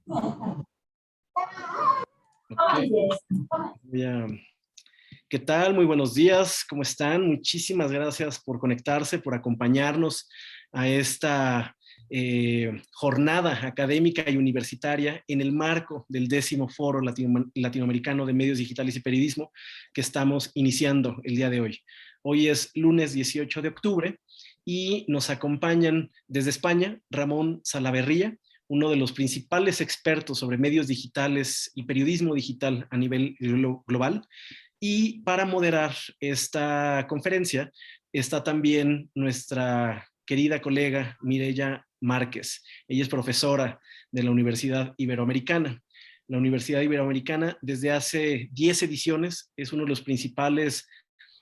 Okay. ¿Qué tal? Muy buenos días, ¿cómo están? Muchísimas gracias por conectarse, por acompañarnos a esta jornada académica y universitaria en el marco del 10º Foro Latinoamericano de Medios Digitales y Periodismo que estamos iniciando el día de hoy. Hoy es lunes 18 de octubre y nos acompañan desde España Ramón Salaverría, uno de los principales expertos sobre medios digitales y periodismo digital a nivel global. Y para moderar esta conferencia está también nuestra querida colega Mireya Márquez. Ella es profesora de la Universidad Iberoamericana. La Universidad Iberoamericana desde hace 10 ediciones es uno de los principales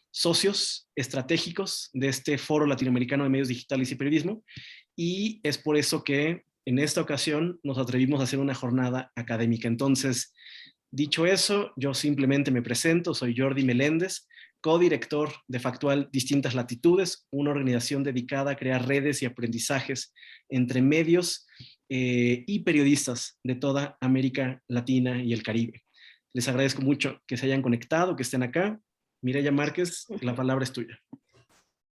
socios estratégicos de este Foro Latinoamericano de Medios Digitales y Periodismo, y es por eso que en esta ocasión nos atrevimos a hacer una jornada académica. Entonces, dicho eso, yo simplemente me presento, soy Jordi Meléndez, codirector de Factual Distintas Latitudes, una organización dedicada a crear redes y aprendizajes entre medios y periodistas de toda América Latina y el Caribe. Les agradezco mucho que se hayan conectado, que estén acá. Mireya Márquez, la palabra es tuya.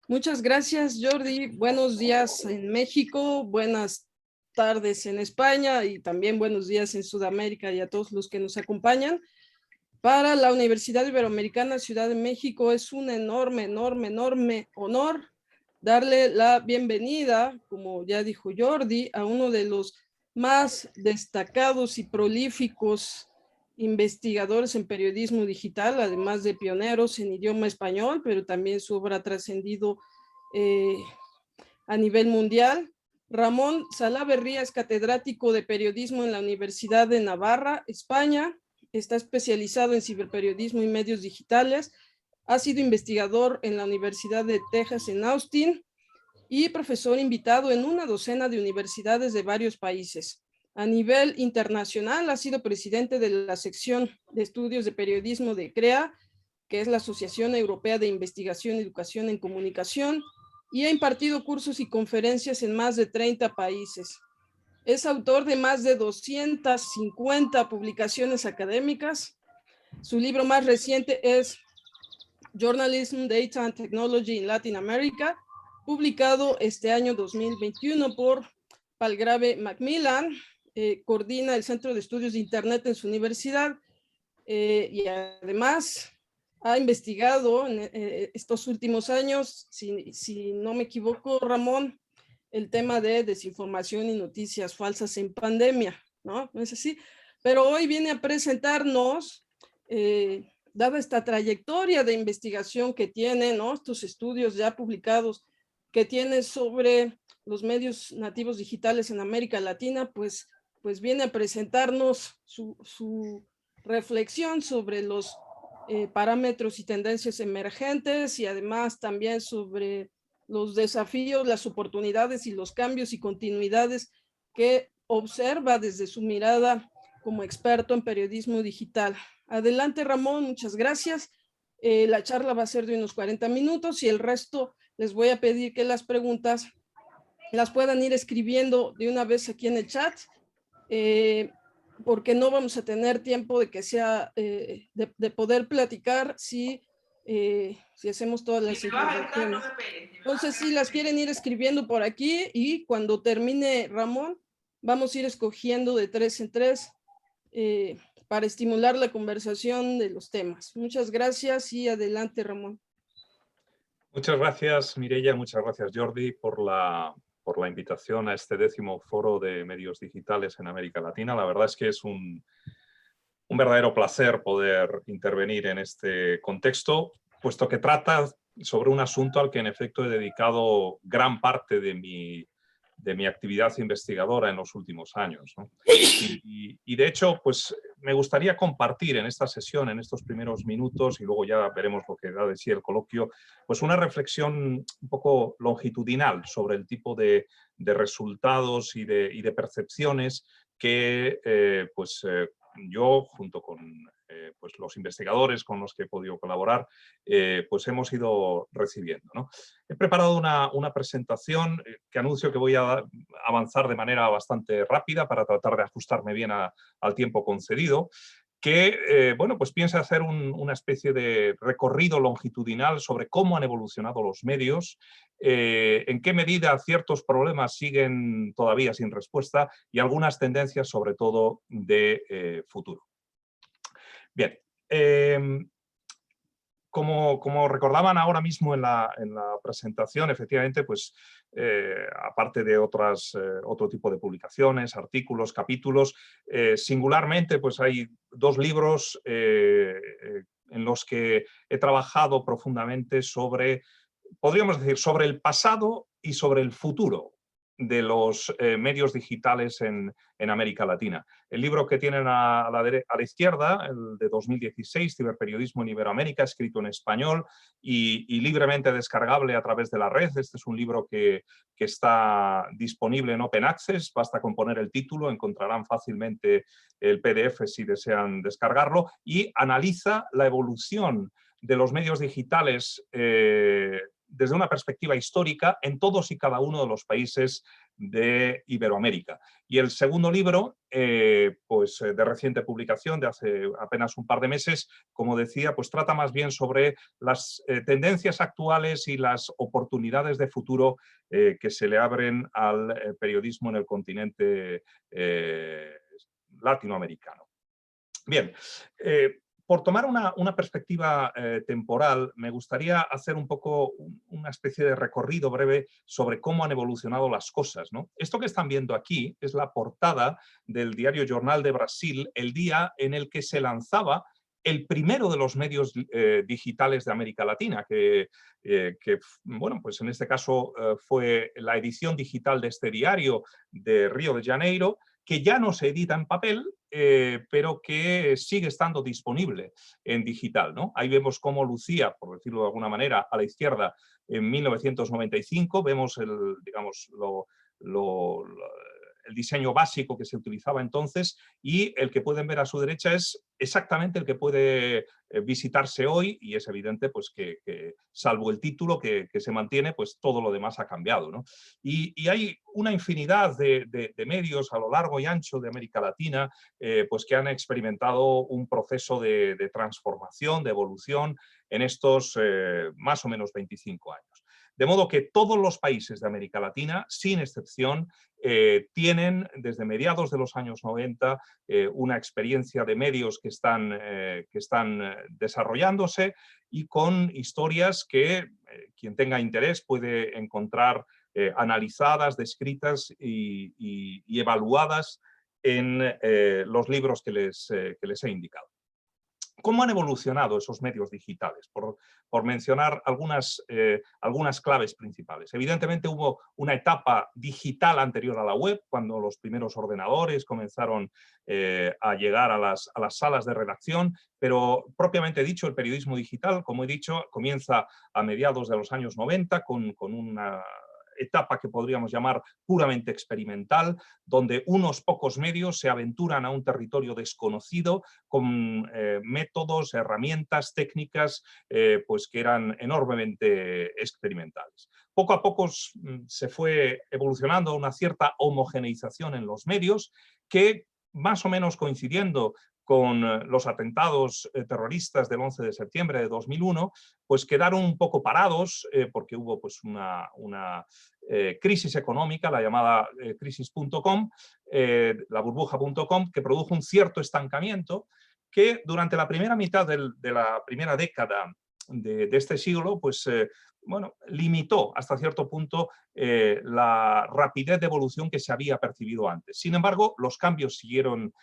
Muchas gracias, Jordi. Buenos días en México, buenas tardes en España y también buenos días en Sudamérica y a todos los que nos acompañan. Para la Universidad Iberoamericana Ciudad de México es un enorme honor darle la bienvenida, como ya dijo Jordi, a uno de los más destacados y prolíficos investigadores en periodismo digital, además de pioneros en idioma español, pero también su obra ha trascendido a nivel mundial. Ramón Salaverría es catedrático de periodismo en la Universidad de Navarra, España. Está especializado en ciberperiodismo y medios digitales. Ha sido investigador en la Universidad de Texas en Austin y profesor invitado en una docena de universidades de varios países. A nivel internacional ha sido presidente de la sección de estudios de periodismo de CREA, que es la Asociación Europea de Investigación y Educación en Comunicación, y ha impartido cursos y conferencias en más de 30 países. Es autor de más de 250 publicaciones académicas. Su libro más reciente es Journalism, Data and Technology in Latin America, publicado este año 2021 por Palgrave Macmillan. Coordina el Centro de Estudios de Internet en su universidad y además ha investigado en estos últimos años, si no me equivoco, Ramón, el tema de desinformación y noticias falsas en pandemia, ¿no? ¿No es así? Pero hoy viene a presentarnos, dada esta trayectoria de investigación que tiene, ¿no? Estos estudios ya publicados que tiene sobre los medios nativos digitales en América Latina, pues viene a presentarnos su reflexión sobre los parámetros y tendencias emergentes y además también sobre los desafíos, las oportunidades y los cambios y continuidades que observa desde su mirada como experto en periodismo digital. Adelante, Ramón, muchas gracias. La charla va a ser de unos 40 minutos y el resto les voy a pedir que las preguntas las puedan ir escribiendo de una vez aquí en el chat, porque no vamos a tener tiempo de que sea, de poder platicar si hacemos todas las intervenciones. Entonces, si las quieren ir escribiendo por aquí y cuando termine Ramón, vamos a ir escogiendo de 3 en 3 para estimular la conversación de los temas. Muchas gracias y adelante, Ramón. Muchas gracias, Mireya, muchas gracias, Jordi, por la invitación a este 10º Foro de Medios Digitales en América Latina. La verdad es que es un verdadero placer poder intervenir en este contexto, puesto que trata sobre un asunto al que en efecto he dedicado gran parte de mi actividad investigadora en los últimos años, ¿no? Y de hecho, pues me gustaría compartir en esta sesión, en estos primeros minutos, y luego ya veremos lo que da de sí el coloquio, pues una reflexión un poco longitudinal sobre el tipo de resultados y de percepciones que yo, junto con pues los investigadores con los que he podido colaborar, pues hemos ido recibiendo, ¿no? He preparado una presentación que anuncio que voy a avanzar de manera bastante rápida para tratar de ajustarme bien al tiempo concedido, que bueno, pues piensa hacer una especie de recorrido longitudinal sobre cómo han evolucionado los medios, en qué medida ciertos problemas siguen todavía sin respuesta y algunas tendencias, sobre todo, de futuro. Bien, como recordaban ahora mismo en la presentación, efectivamente, pues aparte de otro tipo de publicaciones, artículos, capítulos, singularmente pues hay dos libros en los que he trabajado profundamente sobre, podríamos decir, sobre el pasado y sobre el futuro de los medios digitales en América Latina. El libro que tienen a la izquierda, el de 2016, Ciberperiodismo en Iberoamérica, escrito en español y libremente descargable a través de la red. Este es un libro que está disponible en Open Access, basta con poner el título, encontrarán fácilmente el PDF si desean descargarlo, y analiza la evolución de los medios digitales desde una perspectiva histórica en todos y cada uno de los países de Iberoamérica. Y el segundo libro, pues de reciente publicación, de hace apenas un par de meses, como decía, pues trata más bien sobre las tendencias actuales y las oportunidades de futuro que se le abren al periodismo en el continente latinoamericano. Bien, por tomar una perspectiva temporal, me gustaría hacer un poco una especie de recorrido breve sobre cómo han evolucionado las cosas, ¿no? Esto que están viendo aquí es la portada del diario Jornal de Brasil, el día en el que se lanzaba el primero de los medios digitales de América Latina, que bueno, pues en este caso fue la edición digital de este diario de Río de Janeiro, que ya no se edita en papel, pero que sigue estando disponible en digital, ¿no? Ahí vemos cómo lucía, por decirlo de alguna manera, a la izquierda en 1995, vemos digamos, el diseño básico que se utilizaba entonces, y el que pueden ver a su derecha es exactamente el que puede visitarse hoy, y es evidente pues, que salvo el título que se mantiene, pues todo lo demás ha cambiado, ¿no? Y hay una infinidad de medios a lo largo y ancho de América Latina pues que han experimentado un proceso de transformación, de evolución en estos más o menos 25 años. De modo que todos los países de América Latina, sin excepción, tienen desde mediados de los años 90 una experiencia de medios que están desarrollándose y con historias que quien tenga interés puede encontrar analizadas, descritas y evaluadas en los libros que les he indicado. ¿Cómo han evolucionado esos medios digitales? Por mencionar algunas claves principales. Evidentemente hubo una etapa digital anterior a la web, cuando los primeros ordenadores comenzaron a llegar a las salas de redacción, pero propiamente dicho, el periodismo digital, como he dicho, comienza a mediados de los años 90 con una etapa que podríamos llamar puramente experimental, donde unos pocos medios se aventuran a un territorio desconocido con métodos, herramientas, técnicas pues que eran enormemente experimentales. Poco a poco se fue evolucionando una cierta homogeneización en los medios que, más o menos coincidiendo con los atentados terroristas del 11 de septiembre de 2001, pues quedaron un poco parados porque hubo pues una crisis económica, la llamada crisis.com, la burbuja.com, que produjo un cierto estancamiento que durante la primera mitad de la primera década de este siglo, pues bueno, limitó hasta cierto punto la rapidez de evolución que se había percibido antes. Sin embargo, los cambios siguieron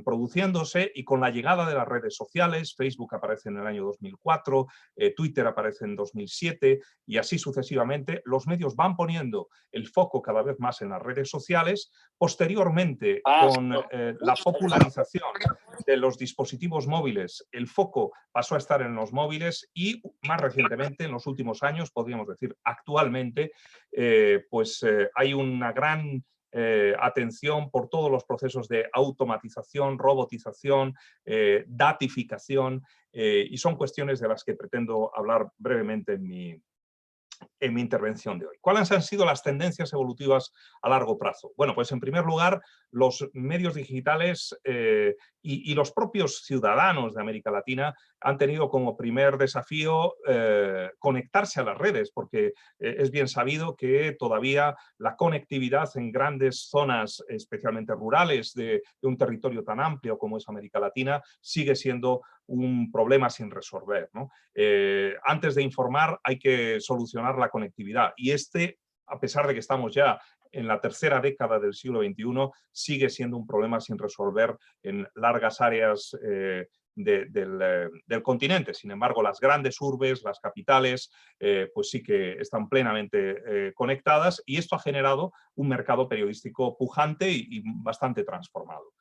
produciéndose, y con la llegada de las redes sociales, Facebook aparece en el año 2004, Twitter aparece en 2007 y así sucesivamente, los medios van poniendo el foco cada vez más en las redes sociales. Posteriormente, con la popularización de los dispositivos móviles, el foco pasó a estar en los móviles y más recientemente, en los últimos años, podríamos decir actualmente, pues hay una gran atención por todos los procesos de automatización, robotización, datificación, y son cuestiones de las que pretendo hablar brevemente en mi intervención de hoy. ¿Cuáles han sido las tendencias evolutivas a largo plazo? Bueno, pues en primer lugar, los medios digitales y los propios ciudadanos de América Latina han tenido como primer desafío conectarse a las redes, porque es bien sabido que todavía la conectividad en grandes zonas, especialmente rurales, de un territorio tan amplio como es América Latina, sigue siendo un problema sin resolver, ¿no? Antes de informar hay que solucionar la conectividad, y a pesar de que estamos ya en la tercera década del siglo XXI, sigue siendo un problema sin resolver en largas áreas del continente. Sin embargo, las grandes urbes, las capitales, pues sí que están plenamente conectadas, y esto ha generado un mercado periodístico pujante y bastante transformado.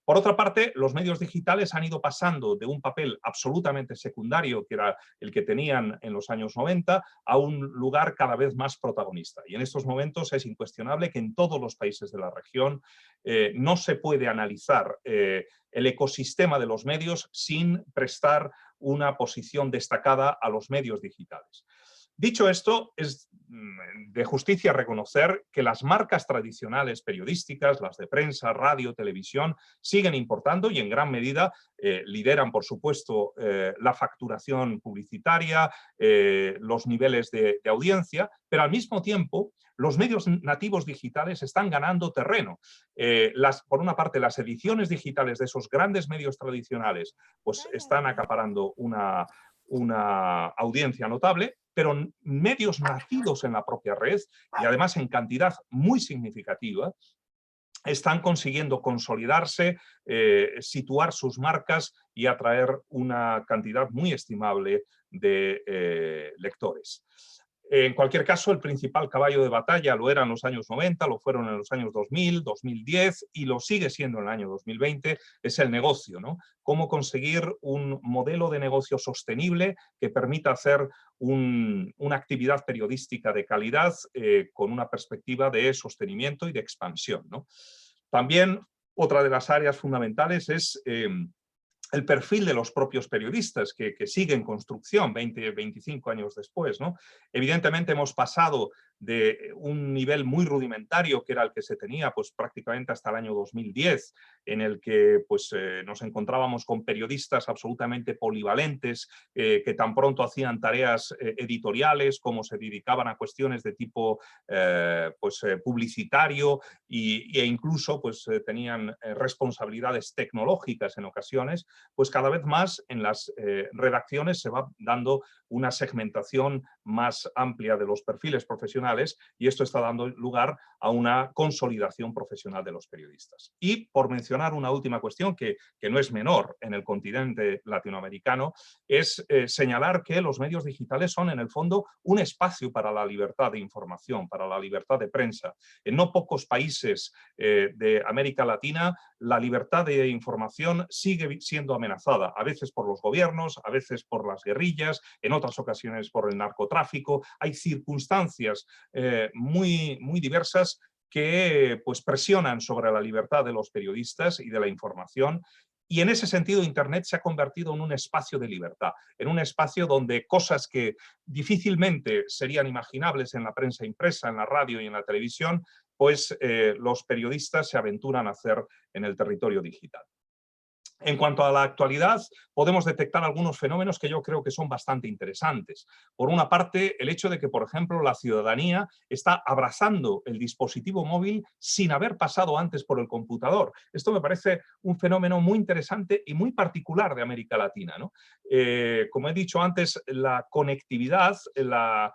Por otra parte, los medios digitales han ido pasando de un papel absolutamente secundario, que era el que tenían en los años 90, a un lugar cada vez más protagonista. Y en estos momentos es incuestionable que en todos los países de la región no se puede analizar el ecosistema de los medios sin prestar una posición destacada a los medios digitales. Dicho esto, es de justicia reconocer que las marcas tradicionales periodísticas, las de prensa, radio, televisión, siguen importando y en gran medida lideran, por supuesto, la facturación publicitaria, los niveles de audiencia, pero al mismo tiempo los medios nativos digitales están ganando terreno. Por una parte, las ediciones digitales de esos grandes medios tradicionales pues, están acaparando una audiencia notable, pero medios nacidos en la propia red, y además en cantidad muy significativa, están consiguiendo consolidarse, situar sus marcas y atraer una cantidad muy estimable de lectores. En cualquier caso, el principal caballo de batalla lo era en los años 90, lo fueron en los años 2000, 2010 y lo sigue siendo en el año 2020, es el negocio, ¿no? Cómo conseguir un modelo de negocio sostenible que permita hacer una actividad periodística de calidad con una perspectiva de sostenimiento y de expansión, ¿no? También otra de las áreas fundamentales es el perfil de los propios periodistas que sigue en construcción 20, 25 años después, ¿no? Evidentemente hemos pasado de un nivel muy rudimentario, que era el que se tenía pues, prácticamente hasta el año 2010, en el que pues, nos encontrábamos con periodistas absolutamente polivalentes, que tan pronto hacían tareas editoriales como se dedicaban a cuestiones de tipo publicitario e incluso pues, tenían responsabilidades tecnológicas en ocasiones, pues cada vez más en las redacciones se va dando una segmentación más amplia de los perfiles profesionales, y esto está dando lugar a una consolidación profesional de los periodistas. Y por mencionar una última cuestión que no es menor en el continente latinoamericano, es señalar que los medios digitales son en el fondo un espacio para la libertad de información, para la libertad de prensa. En no pocos países de América Latina la libertad de información sigue siendo amenazada, a veces por los gobiernos, a veces por las guerrillas, en otras ocasiones por el narcotráfico. Hay circunstancias muy diversas que pues, presionan sobre la libertad de los periodistas y de la información. Y en ese sentido, Internet se ha convertido en un espacio de libertad, en un espacio donde cosas que difícilmente serían imaginables en la prensa impresa, en la radio y en la televisión, pues los periodistas se aventuran a hacer en el territorio digital. En cuanto a la actualidad, podemos detectar algunos fenómenos que yo creo que son bastante interesantes. Por una parte, el hecho de que, por ejemplo, la ciudadanía está abrazando el dispositivo móvil sin haber pasado antes por el computador. Esto me parece un fenómeno muy interesante y muy particular de América Latina, ¿no? Como he dicho antes, la conectividad, la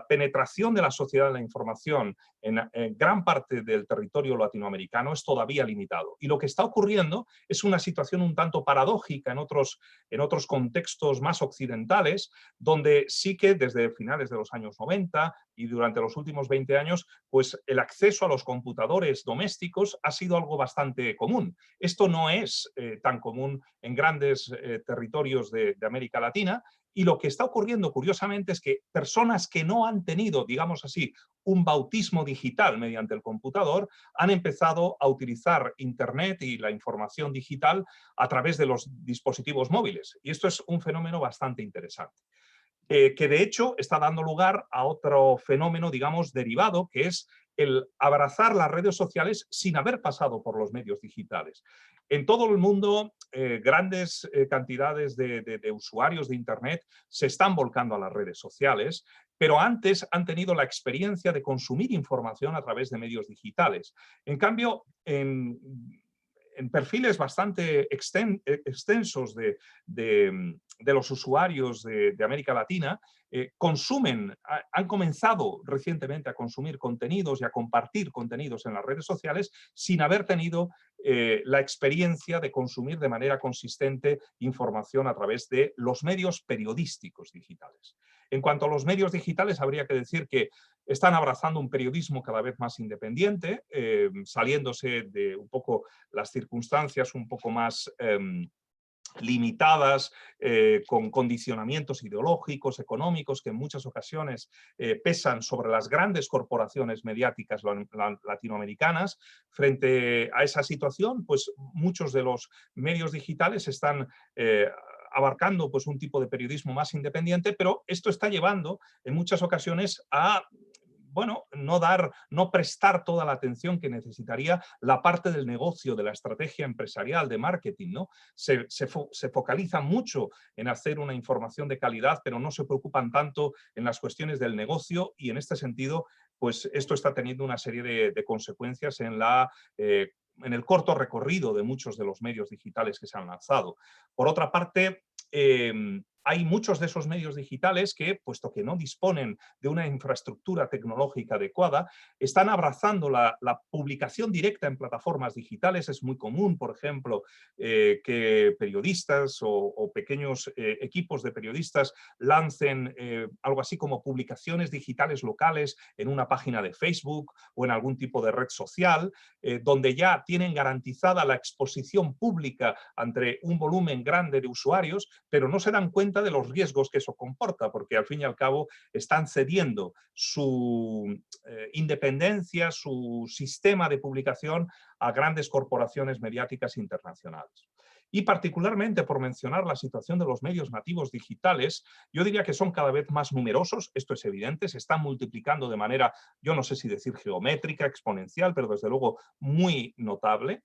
penetración de la sociedad de la información en gran parte del territorio latinoamericano es todavía limitado. Y lo que está ocurriendo es una situación un tanto paradójica en otros contextos más occidentales, donde sí que desde finales de los años 90 y durante los últimos 20 años, pues el acceso a los computadores domésticos ha sido algo bastante común. Esto no es tan común en grandes territorios de América Latina, Y lo que está ocurriendo, curiosamente, es que personas que no han tenido, digamos así, un bautismo digital mediante el computador, han empezado a utilizar Internet y la información digital a través de los dispositivos móviles. Y esto es un fenómeno bastante interesante. Que de hecho está dando lugar a otro fenómeno, digamos, derivado, que es el abrazar las redes sociales sin haber pasado por los medios digitales. En todo el mundo, grandes cantidades de usuarios de Internet se están volcando a las redes sociales, pero antes han tenido la experiencia de consumir información a través de medios digitales. En cambio, en perfiles bastante extensos de los usuarios de América Latina, han comenzado recientemente a consumir contenidos y a compartir contenidos en las redes sociales sin haber tenido la experiencia de consumir de manera consistente información a través de los medios periodísticos digitales. En cuanto a los medios digitales, habría que decir que están abrazando un periodismo cada vez más independiente, saliéndose de un poco las circunstancias un poco más limitadas, con condicionamientos ideológicos, económicos, que en muchas ocasiones pesan sobre las grandes corporaciones mediáticas latinoamericanas. Frente a esa situación, pues muchos de los medios digitales están abarcando pues, un tipo de periodismo más independiente, pero esto está llevando en muchas ocasiones a bueno, no prestar toda la atención que necesitaría la parte del negocio, de la estrategia empresarial, de marketing, ¿no? Se focalizan mucho en hacer una información de calidad, pero no se preocupan tanto en las cuestiones del negocio, y en este sentido, pues esto está teniendo una serie de consecuencias en el corto recorrido de muchos de los medios digitales que se han lanzado. Por otra parte, hay muchos de esos medios digitales que, puesto que no disponen de una infraestructura tecnológica adecuada, están abrazando la publicación directa en plataformas digitales. Es muy común, por ejemplo, que periodistas o pequeños equipos de periodistas lancen algo así como publicaciones digitales locales en una página de Facebook o en algún tipo de red social, donde ya tienen garantizada la exposición pública ante un volumen grande de usuarios, pero no se dan cuenta de los riesgos que eso comporta, porque al fin y al cabo están cediendo su independencia, su sistema de publicación a grandes corporaciones mediáticas internacionales. Y particularmente, por mencionar la situación de los medios nativos digitales, yo diría que son cada vez más numerosos, esto es evidente, se están multiplicando de manera, yo no sé si decir geométrica, exponencial, pero desde luego muy notable.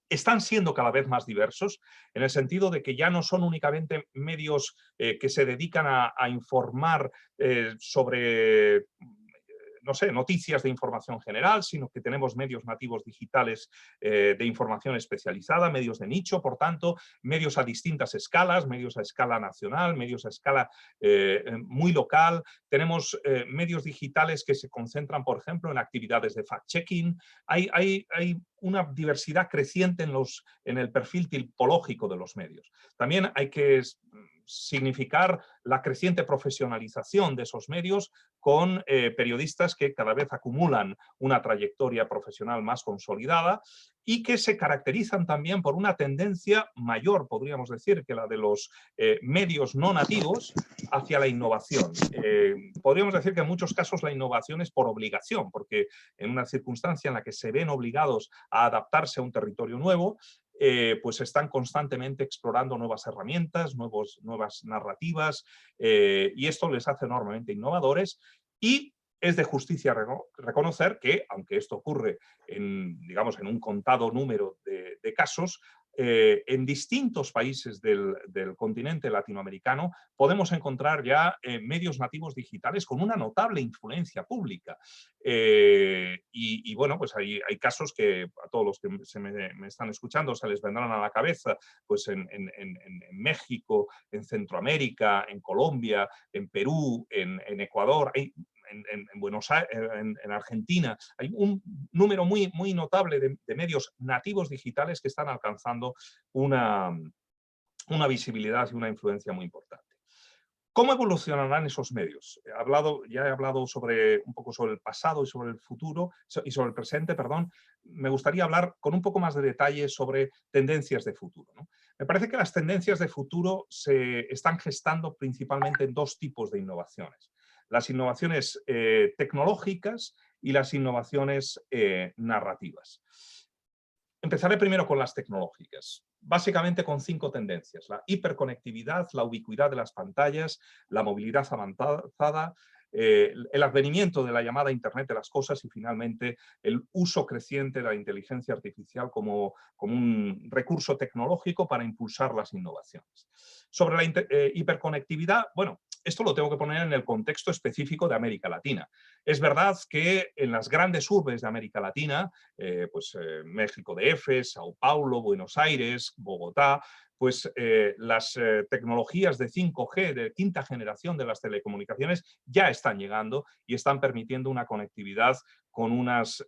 Están siendo cada vez más diversos, en el sentido de que ya no son únicamente medios que se dedican a informar sobre, no sé, noticias de información general, sino que tenemos medios nativos digitales de información especializada, medios de nicho, por tanto, medios a distintas escalas, medios a escala nacional, medios a escala muy local. Tenemos medios digitales que se concentran, por ejemplo, en actividades de fact-checking. Hay una diversidad creciente en el perfil tipológico de los medios. También hay que significar la creciente profesionalización de esos medios con periodistas que cada vez acumulan una trayectoria profesional más consolidada y que se caracterizan también por una tendencia mayor, podríamos decir, que la de los medios no nativos hacia la innovación. Podríamos decir que en muchos casos la innovación es por obligación, porque en una circunstancia en la que se ven obligados a adaptarse a un territorio nuevo, pues están constantemente explorando nuevas herramientas, nuevas narrativas, y esto les hace enormemente innovadores. Y es de justicia reconocer que, aunque esto ocurre digamos, en un contado número de casos, en distintos países del continente latinoamericano podemos encontrar ya medios nativos digitales con una notable influencia pública. Y bueno, pues hay casos que a todos los que me están escuchando se les vendrán a la cabeza, pues en México, en Centroamérica, en Colombia, en Perú, en Ecuador. En Buenos Aires, en Argentina, hay un número muy, muy notable de medios nativos digitales que están alcanzando una visibilidad y una influencia muy importante. ¿Cómo evolucionarán esos medios? Ya he hablado un poco sobre el pasado y sobre el futuro, y sobre el presente, perdón. Me gustaría hablar con un poco más de detalle sobre tendencias de futuro, ¿no? Me parece que las tendencias de futuro se están gestando principalmente en dos tipos de innovaciones. Las innovaciones tecnológicas y las innovaciones narrativas. Empezaré primero con las tecnológicas, básicamente con 5 tendencias: la hiperconectividad, la ubicuidad de las pantallas, la movilidad avanzada, el advenimiento de la llamada Internet de las cosas y finalmente el uso creciente de la inteligencia artificial como un recurso tecnológico para impulsar las innovaciones. Sobre la hiperconectividad, bueno, esto lo tengo que poner en el contexto específico de América Latina. Es verdad que en las grandes urbes de América Latina, México DF, Sao Paulo, Buenos Aires, Bogotá, pues las tecnologías de 5G, de quinta generación de las telecomunicaciones, ya están llegando y están permitiendo una conectividad con unos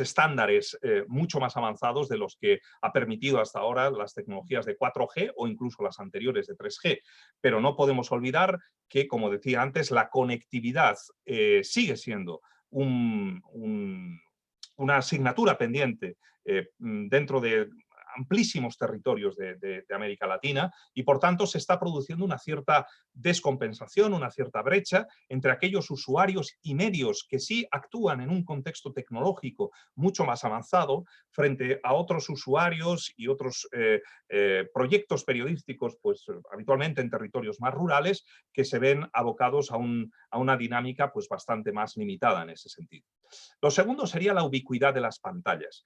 estándares mucho más avanzados de los que ha permitido hasta ahora las tecnologías de 4G o incluso las anteriores de 3G. Pero no podemos olvidar que, como decía antes, la conectividad sigue siendo una asignatura pendiente dentro de amplísimos territorios de América Latina y, por tanto, se está produciendo una cierta descompensación, una cierta brecha entre aquellos usuarios y medios que sí actúan en un contexto tecnológico mucho más avanzado frente a otros usuarios y otros proyectos periodísticos, pues habitualmente en territorios más rurales, que se ven abocados a una dinámica pues bastante más limitada en ese sentido. Lo segundo sería la ubicuidad de las pantallas.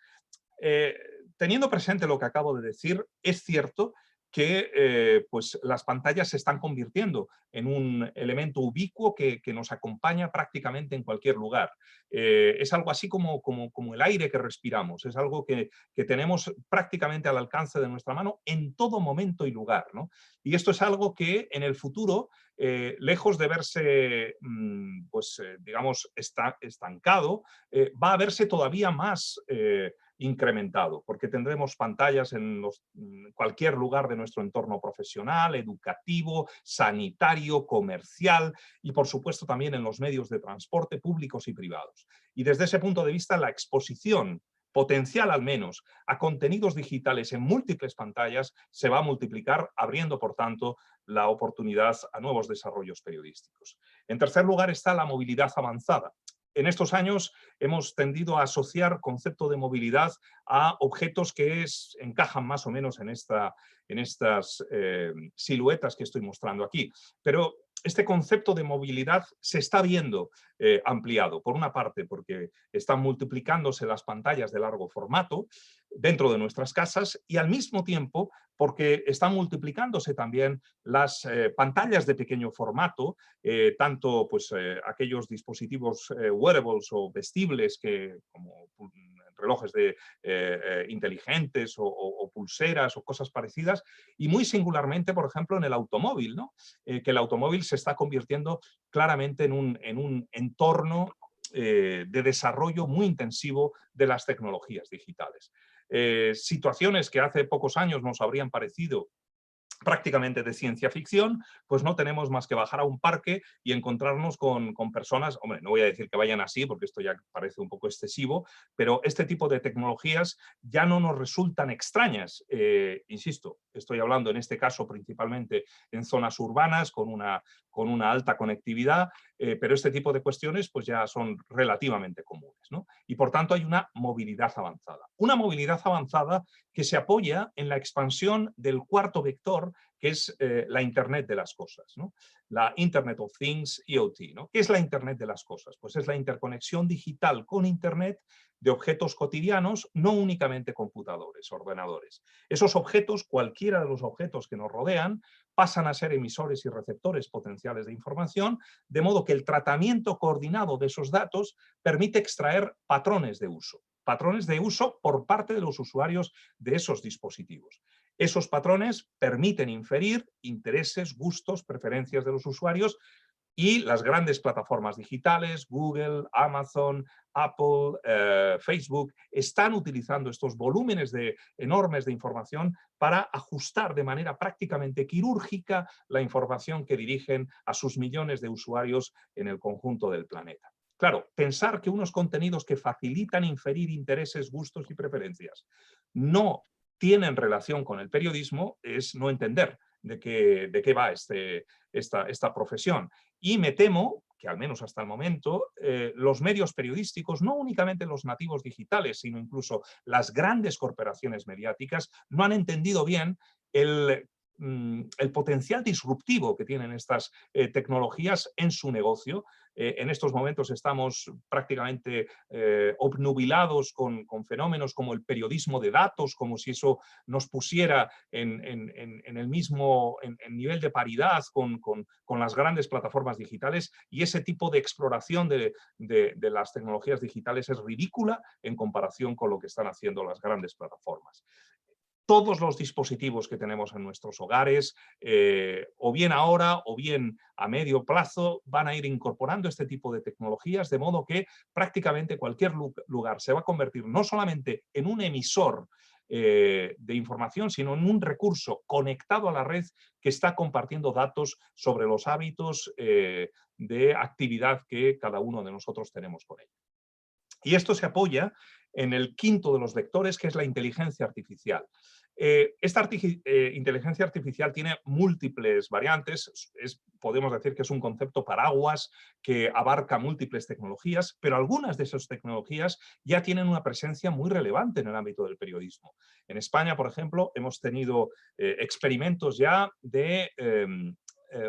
Teniendo presente lo que acabo de decir, es cierto que pues las pantallas se están convirtiendo en un elemento ubicuo que nos acompaña prácticamente en cualquier lugar. Es algo así como el aire que respiramos, es algo que tenemos prácticamente al alcance de nuestra mano en todo momento y lugar, ¿no? Y esto es algo que en el futuro, lejos de verse, digamos, estancado, va a verse todavía más incrementado, porque tendremos pantallas en cualquier lugar de nuestro entorno profesional, educativo, sanitario, comercial y, por supuesto, también en los medios de transporte públicos y privados. Y desde ese punto de vista, la exposición potencial al menos a contenidos digitales en múltiples pantallas se va a multiplicar, abriendo, por tanto, la oportunidad a nuevos desarrollos periodísticos. En tercer lugar está la movilidad avanzada. En estos años hemos tendido a asociar concepto de movilidad a objetos que encajan más o menos en estas siluetas que estoy mostrando aquí. Pero este concepto de movilidad se está viendo ampliado, por una parte porque están multiplicándose las pantallas de largo formato dentro de nuestras casas y al mismo tiempo porque están multiplicándose también las pantallas de pequeño formato, tanto pues, aquellos dispositivos wearables o vestibles como relojes inteligentes o pulseras o cosas parecidas, y muy singularmente, por ejemplo, en el automóvil, ¿no? Que el automóvil se está convirtiendo claramente en un entorno de desarrollo muy intensivo de las tecnologías digitales. Situaciones que hace pocos años nos habrían parecido prácticamente de ciencia ficción, pues no tenemos más que bajar a un parque y encontrarnos con personas, hombre, no voy a decir que vayan así porque esto ya parece un poco excesivo, pero este tipo de tecnologías ya no nos resultan extrañas. Insisto, estoy hablando en este caso principalmente en zonas urbanas con una alta conectividad, pero este tipo de cuestiones pues ya son relativamente comunes, ¿no? Y por tanto hay una movilidad avanzada. Una movilidad avanzada que se apoya en la expansión del cuarto vector, que es la Internet de las cosas, ¿no? La Internet of Things, IoT, ¿no? ¿Qué es la Internet de las cosas? Pues es la interconexión digital con Internet de objetos cotidianos, no únicamente computadores, ordenadores. Esos objetos, cualquiera de los objetos que nos rodean, pasan a ser emisores y receptores potenciales de información, de modo que el tratamiento coordinado de esos datos permite extraer patrones de uso por parte de los usuarios de esos dispositivos. Esos patrones permiten inferir intereses, gustos, preferencias de los usuarios y las grandes plataformas digitales, Google, Amazon, Apple, Facebook, están utilizando estos volúmenes enormes de información para ajustar de manera prácticamente quirúrgica la información que dirigen a sus millones de usuarios en el conjunto del planeta. Claro, pensar que unos contenidos que facilitan inferir intereses, gustos y preferencias no tienen relación con el periodismo es no entender de qué va esta profesión. Y me temo que al menos hasta el momento los medios periodísticos, no únicamente los nativos digitales, sino incluso las grandes corporaciones mediáticas, no han entendido bien el potencial disruptivo que tienen estas tecnologías en su negocio. En estos momentos estamos prácticamente obnubilados con fenómenos como el periodismo de datos, como si eso nos pusiera en el mismo en nivel de paridad con las grandes plataformas digitales, y ese tipo de exploración de las tecnologías digitales es ridícula en comparación con lo que están haciendo las grandes plataformas. Todos los dispositivos que tenemos en nuestros hogares, o bien ahora o bien a medio plazo, van a ir incorporando este tipo de tecnologías, de modo que prácticamente cualquier lugar se va a convertir no solamente en un emisor de información, sino en un recurso conectado a la red que está compartiendo datos sobre los hábitos de actividad que cada uno de nosotros tenemos con ella. Y esto se apoya en el quinto de los vectores, que es la inteligencia artificial. Esta inteligencia artificial tiene múltiples variantes, podemos decir que es un concepto paraguas que abarca múltiples tecnologías, pero algunas de esas tecnologías ya tienen una presencia muy relevante en el ámbito del periodismo. En España, por ejemplo, hemos tenido experimentos ya de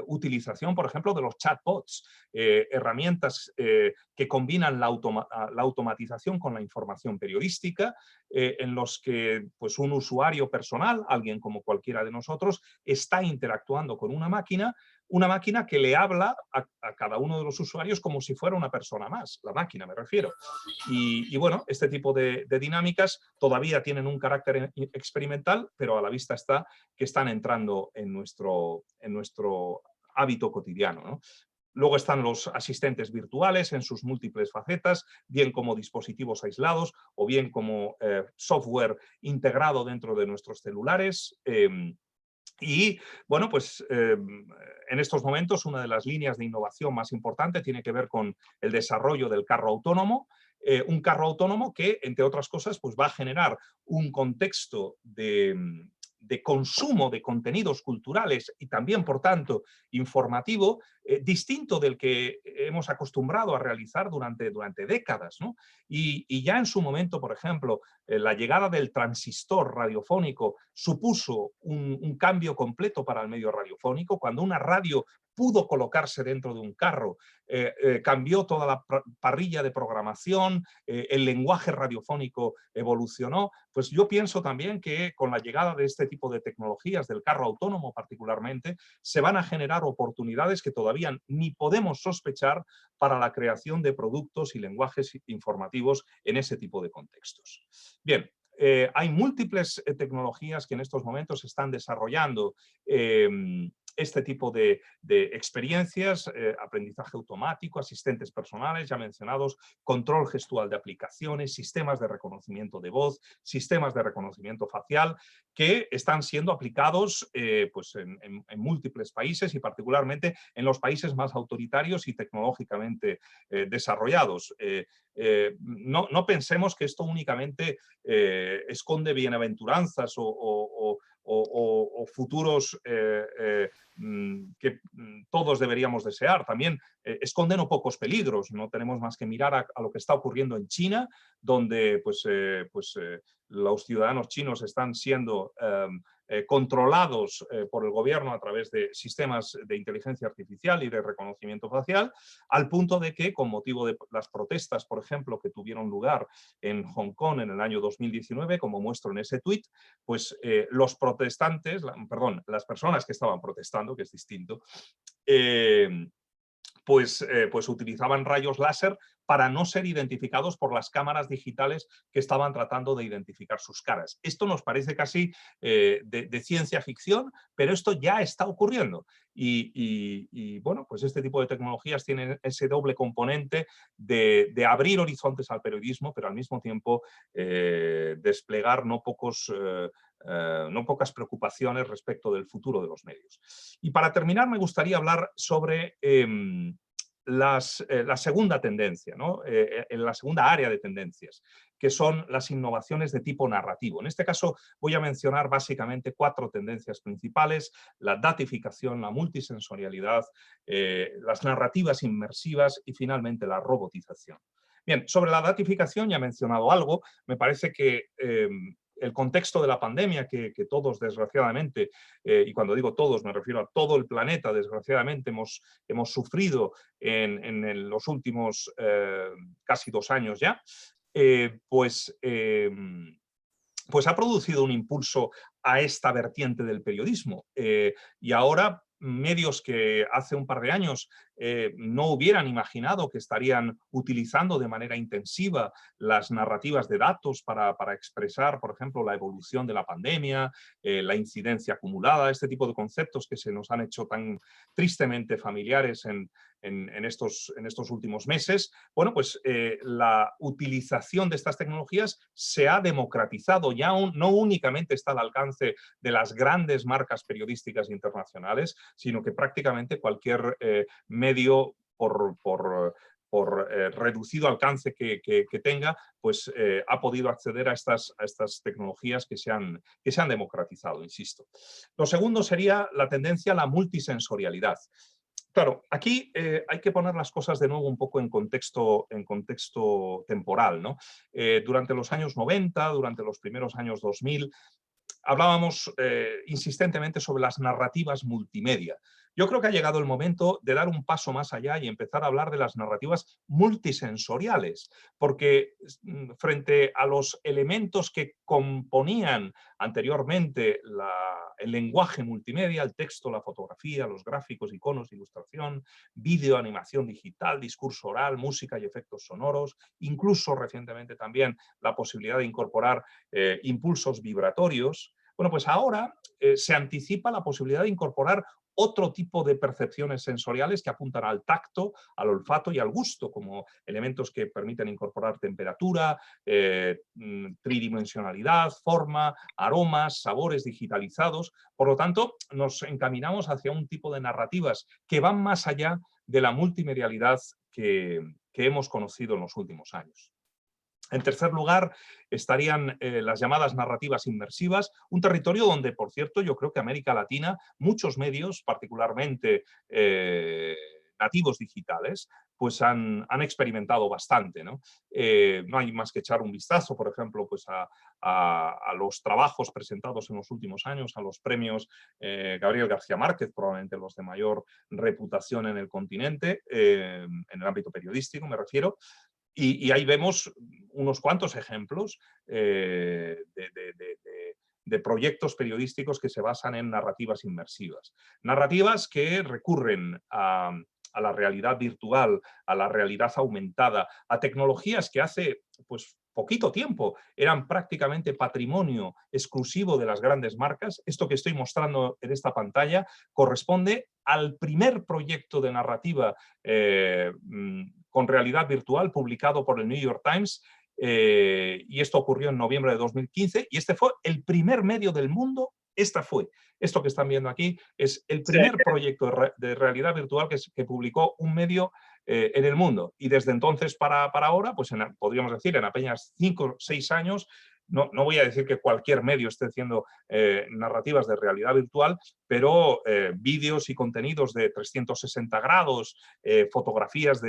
utilización, por ejemplo, de los chatbots, herramientas que combinan la automatización con la información periodística, en los que pues, un usuario personal, alguien como cualquiera de nosotros, está interactuando con una máquina que le habla a cada uno de los usuarios como si fuera una persona más, la máquina me refiero. Y bueno, este tipo de dinámicas todavía tienen un carácter experimental, pero a la vista está que están entrando en nuestro hábito cotidiano, ¿no? Luego están los asistentes virtuales en sus múltiples facetas, bien como dispositivos aislados o bien como software integrado dentro de nuestros celulares. Y bueno, pues en estos momentos una de las líneas de innovación más importantes tiene que ver con el desarrollo del carro autónomo. Un carro autónomo que, entre otras cosas, pues va a generar un contexto de consumo de contenidos culturales y también, por tanto, informativo, distinto del que hemos acostumbrado a realizar durante décadas, ¿no? Y ya en su momento, por ejemplo, la llegada del transistor radiofónico supuso un cambio completo para el medio radiofónico. Cuando una radio pudo colocarse dentro de un carro, cambió toda la parrilla de programación, el lenguaje radiofónico evolucionó. Pues yo pienso también que con la llegada de este tipo de tecnologías, del carro autónomo particularmente, se van a generar oportunidades que todavía ni podemos sospechar para la creación de productos y lenguajes informativos en ese tipo de contextos. Bien, hay múltiples tecnologías que en estos momentos se están desarrollando este tipo de experiencias, aprendizaje automático, asistentes personales, ya mencionados, control gestual de aplicaciones, sistemas de reconocimiento de voz, sistemas de reconocimiento facial, que están siendo aplicados pues en múltiples países y particularmente en los países más autoritarios y tecnológicamente desarrollados. No pensemos que esto únicamente esconde bienaventuranzas o futuros que todos deberíamos desear. También esconde no pocos peligros. No tenemos más que mirar a lo que está ocurriendo en China, donde los ciudadanos chinos están siendo controlados por el gobierno a través de sistemas de inteligencia artificial y de reconocimiento facial, al punto de que, con motivo de las protestas, por ejemplo, que tuvieron lugar en Hong Kong en el año 2019, como muestro en ese tuit, pues los protestantes, perdón, las personas que estaban protestando, que es distinto, pues utilizaban rayos láser para no ser identificados por las cámaras digitales que estaban tratando de identificar sus caras. Esto nos parece casi de ciencia ficción, pero esto ya está ocurriendo. Y bueno, pues este tipo de tecnologías tienen ese doble componente de abrir horizontes al periodismo, pero al mismo tiempo desplegar no pocas preocupaciones respecto del futuro de los medios. Y para terminar, me gustaría hablar sobre la segunda tendencia, ¿no? La segunda área de tendencias, que son las innovaciones de tipo narrativo. En este caso voy a mencionar básicamente 4 tendencias principales: la datificación, la multisensorialidad, las narrativas inmersivas y finalmente la robotización. Bien, sobre la datificación ya he mencionado algo. Me parece que el contexto de la pandemia que todos, desgraciadamente, y cuando digo todos me refiero a todo el planeta, desgraciadamente hemos sufrido en los últimos casi 2 años ya, pues ha producido un impulso a esta vertiente del periodismo. Y ahora medios que hace un par de años no hubieran imaginado que estarían utilizando de manera intensiva las narrativas de datos para expresar, por ejemplo, la evolución de la pandemia, la incidencia acumulada, este tipo de conceptos que se nos han hecho tan tristemente familiares en estos últimos meses. Bueno, pues la utilización de estas tecnologías se ha democratizado, ya no únicamente está al alcance de las grandes marcas periodísticas internacionales, sino que prácticamente cualquier medio por reducido alcance que tenga, pues ha podido acceder a estas tecnologías que se han democratizado, insisto. Lo segundo sería la tendencia a la multisensorialidad. Claro, aquí hay que poner las cosas de nuevo un poco en contexto temporal, ¿no? Durante los años 90, durante los primeros años 2000, hablábamos insistentemente sobre las narrativas multimedia. Yo creo que ha llegado el momento de dar un paso más allá y empezar a hablar de las narrativas multisensoriales, porque frente a los elementos que componían anteriormente el lenguaje multimedia, el texto, la fotografía, los gráficos, iconos, ilustración, vídeo, animación digital, discurso oral, música y efectos sonoros, incluso recientemente también la posibilidad de incorporar impulsos vibratorios. Bueno, pues ahora se anticipa la posibilidad de incorporar otro tipo de percepciones sensoriales que apuntan al tacto, al olfato y al gusto, como elementos que permiten incorporar temperatura, tridimensionalidad, forma, aromas, sabores digitalizados. Por lo tanto, nos encaminamos hacia un tipo de narrativas que van más allá de la multimedialidad que hemos conocido en los últimos años. En tercer lugar, estarían las llamadas narrativas inmersivas, un territorio donde, por cierto, yo creo que América Latina, muchos medios, particularmente nativos digitales, pues han experimentado bastante, ¿no? No hay más que echar un vistazo, por ejemplo, pues a los trabajos presentados en los últimos años, a los premios Gabriel García Márquez, probablemente los de mayor reputación en el continente, en el ámbito periodístico me refiero. Y ahí vemos unos cuantos ejemplos de proyectos periodísticos que se basan en narrativas inmersivas. Narrativas que recurren a la realidad virtual, a la realidad aumentada, a tecnologías que hace pues, poquito tiempo eran prácticamente patrimonio exclusivo de las grandes marcas. Esto que estoy mostrando en esta pantalla corresponde al primer proyecto de narrativa con realidad virtual publicado por el New York Times, y esto ocurrió en noviembre de 2015, y este fue el primer medio del mundo. Esto que están viendo aquí es el primer proyecto de realidad virtual que publicó un medio en el mundo. Y desde entonces para ahora, pues podríamos decir en apenas 5 o 6 años, no voy a decir que cualquier medio esté haciendo narrativas de realidad virtual, pero vídeos y contenidos de 360 grados, fotografías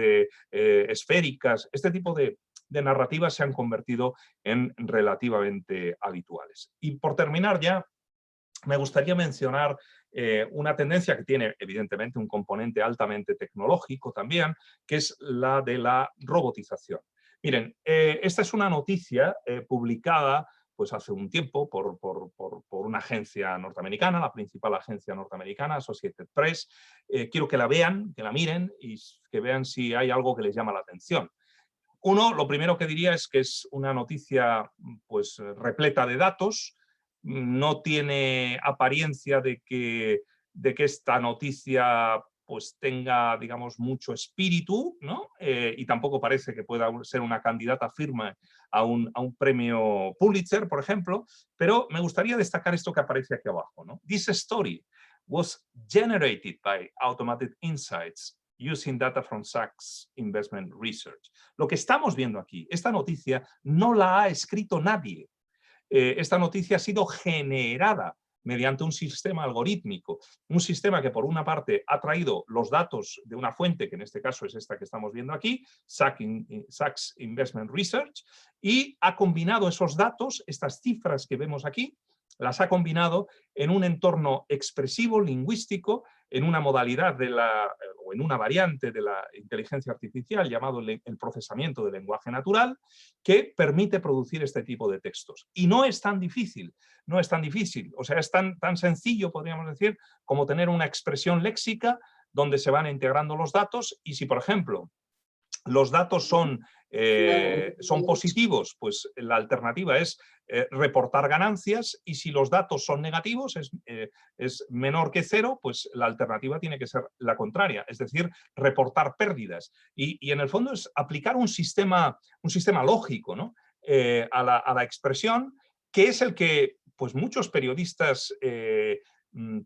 esféricas, este tipo de narrativas se han convertido en relativamente habituales. Y por terminar ya, me gustaría mencionar una tendencia que tiene evidentemente un componente altamente tecnológico también, que es la de la robotización. Miren, esta es una noticia publicada pues hace un tiempo por una agencia norteamericana, la principal agencia norteamericana, Associated Press. Quiero que la vean, que la miren y que vean si hay algo que les llama la atención. Lo primero que diría es que es una noticia pues, repleta de datos. No tiene apariencia de que esta noticia pues tenga, digamos, mucho espíritu, ¿no? Y tampoco parece que pueda ser una candidata firme a un premio Pulitzer, por ejemplo, pero me gustaría destacar esto que aparece aquí abajo, ¿no? This story was generated by Automated Insights using data from Sachs Investment Research. Lo que estamos viendo aquí, esta noticia no la ha escrito nadie. Esta noticia ha sido generada mediante un sistema algorítmico, un sistema que por una parte ha traído los datos de una fuente, que en este caso es esta que estamos viendo aquí, Sachs Investment Research, y ha combinado esos datos, estas cifras que vemos aquí, las ha combinado en un entorno expresivo, lingüístico, en una modalidad o en una variante de la inteligencia artificial llamado el procesamiento del lenguaje natural, que permite producir este tipo de textos. Y no es tan difícil, no es tan difícil, o sea, es tan sencillo, podríamos decir, como tener una expresión léxica donde se van integrando los datos y si, por ejemplo, los datos son positivos, pues la alternativa es reportar ganancias y si los datos son negativos, es menor que 0, pues la alternativa tiene que ser la contraria, es decir, reportar pérdidas. Y en el fondo es aplicar un sistema lógico, ¿no? a la expresión, que es el que pues, muchos periodistas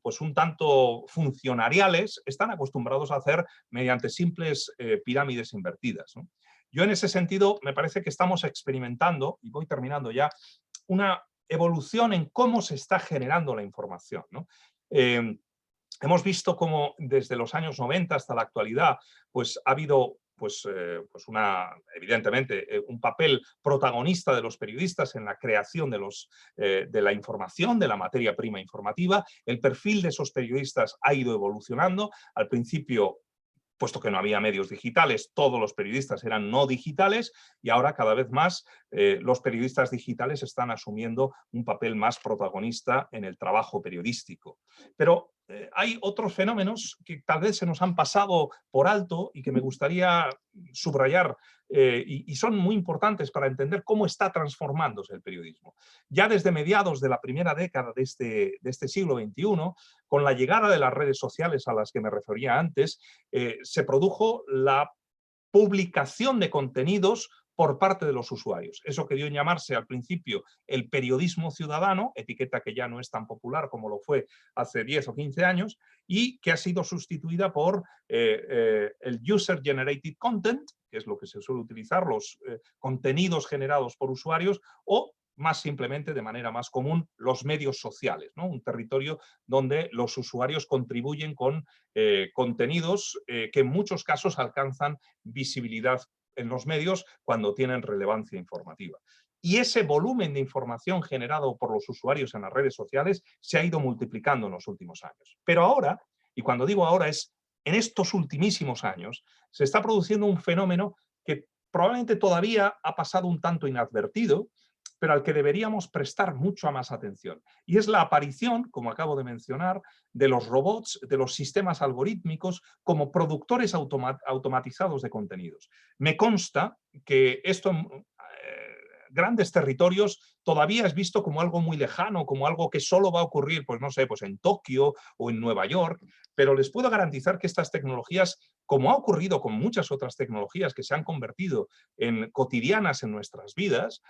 pues un tanto funcionariales están acostumbrados a hacer mediante simples pirámides invertidas, ¿no? Yo en ese sentido me parece que estamos experimentando, y voy terminando ya, una evolución en cómo se está generando la información, ¿no? Hemos visto cómo desde los años 90 hasta la actualidad pues, ha habido evidentemente un papel protagonista de los periodistas en la creación de la información, de la materia prima informativa. El perfil de esos periodistas ha ido evolucionando. Al principio, puesto que no había medios digitales, todos los periodistas eran no digitales y ahora cada vez más los periodistas digitales están asumiendo un papel más protagonista en el trabajo periodístico. Pero hay otros fenómenos que tal vez se nos han pasado por alto y que me gustaría subrayar y son muy importantes para entender cómo está transformándose el periodismo. Ya desde mediados de la primera década de este siglo XXI, con la llegada de las redes sociales a las que me refería antes, se produjo la publicación de contenidos por parte de los usuarios. Eso que dio en llamarse al principio el periodismo ciudadano, etiqueta que ya no es tan popular como lo fue hace 10 o 15 años, y que ha sido sustituida por el user-generated content, que es lo que se suele utilizar, los contenidos generados por usuarios, o más simplemente, de manera más común, los medios sociales, ¿no? Un territorio donde los usuarios contribuyen con contenidos que en muchos casos alcanzan visibilidad en los medios cuando tienen relevancia informativa. Y ese volumen de información generado por los usuarios en las redes sociales se ha ido multiplicando en los últimos años. Pero ahora, y cuando digo ahora es en estos ultimísimos años, se está produciendo un fenómeno que probablemente todavía ha pasado un tanto inadvertido, pero al que deberíamos prestar mucha más atención. Y es la aparición, como acabo de mencionar, de los robots, de los sistemas algorítmicos como productores automatizados de contenidos. Me consta que esto en grandes territorios todavía es visto como algo muy lejano, como algo que solo va a ocurrir, pues no sé, pues en Tokio o en Nueva York, pero les puedo garantizar que estas tecnologías, como ha ocurrido con muchas otras tecnologías que se han convertido en cotidianas en nuestras vidas,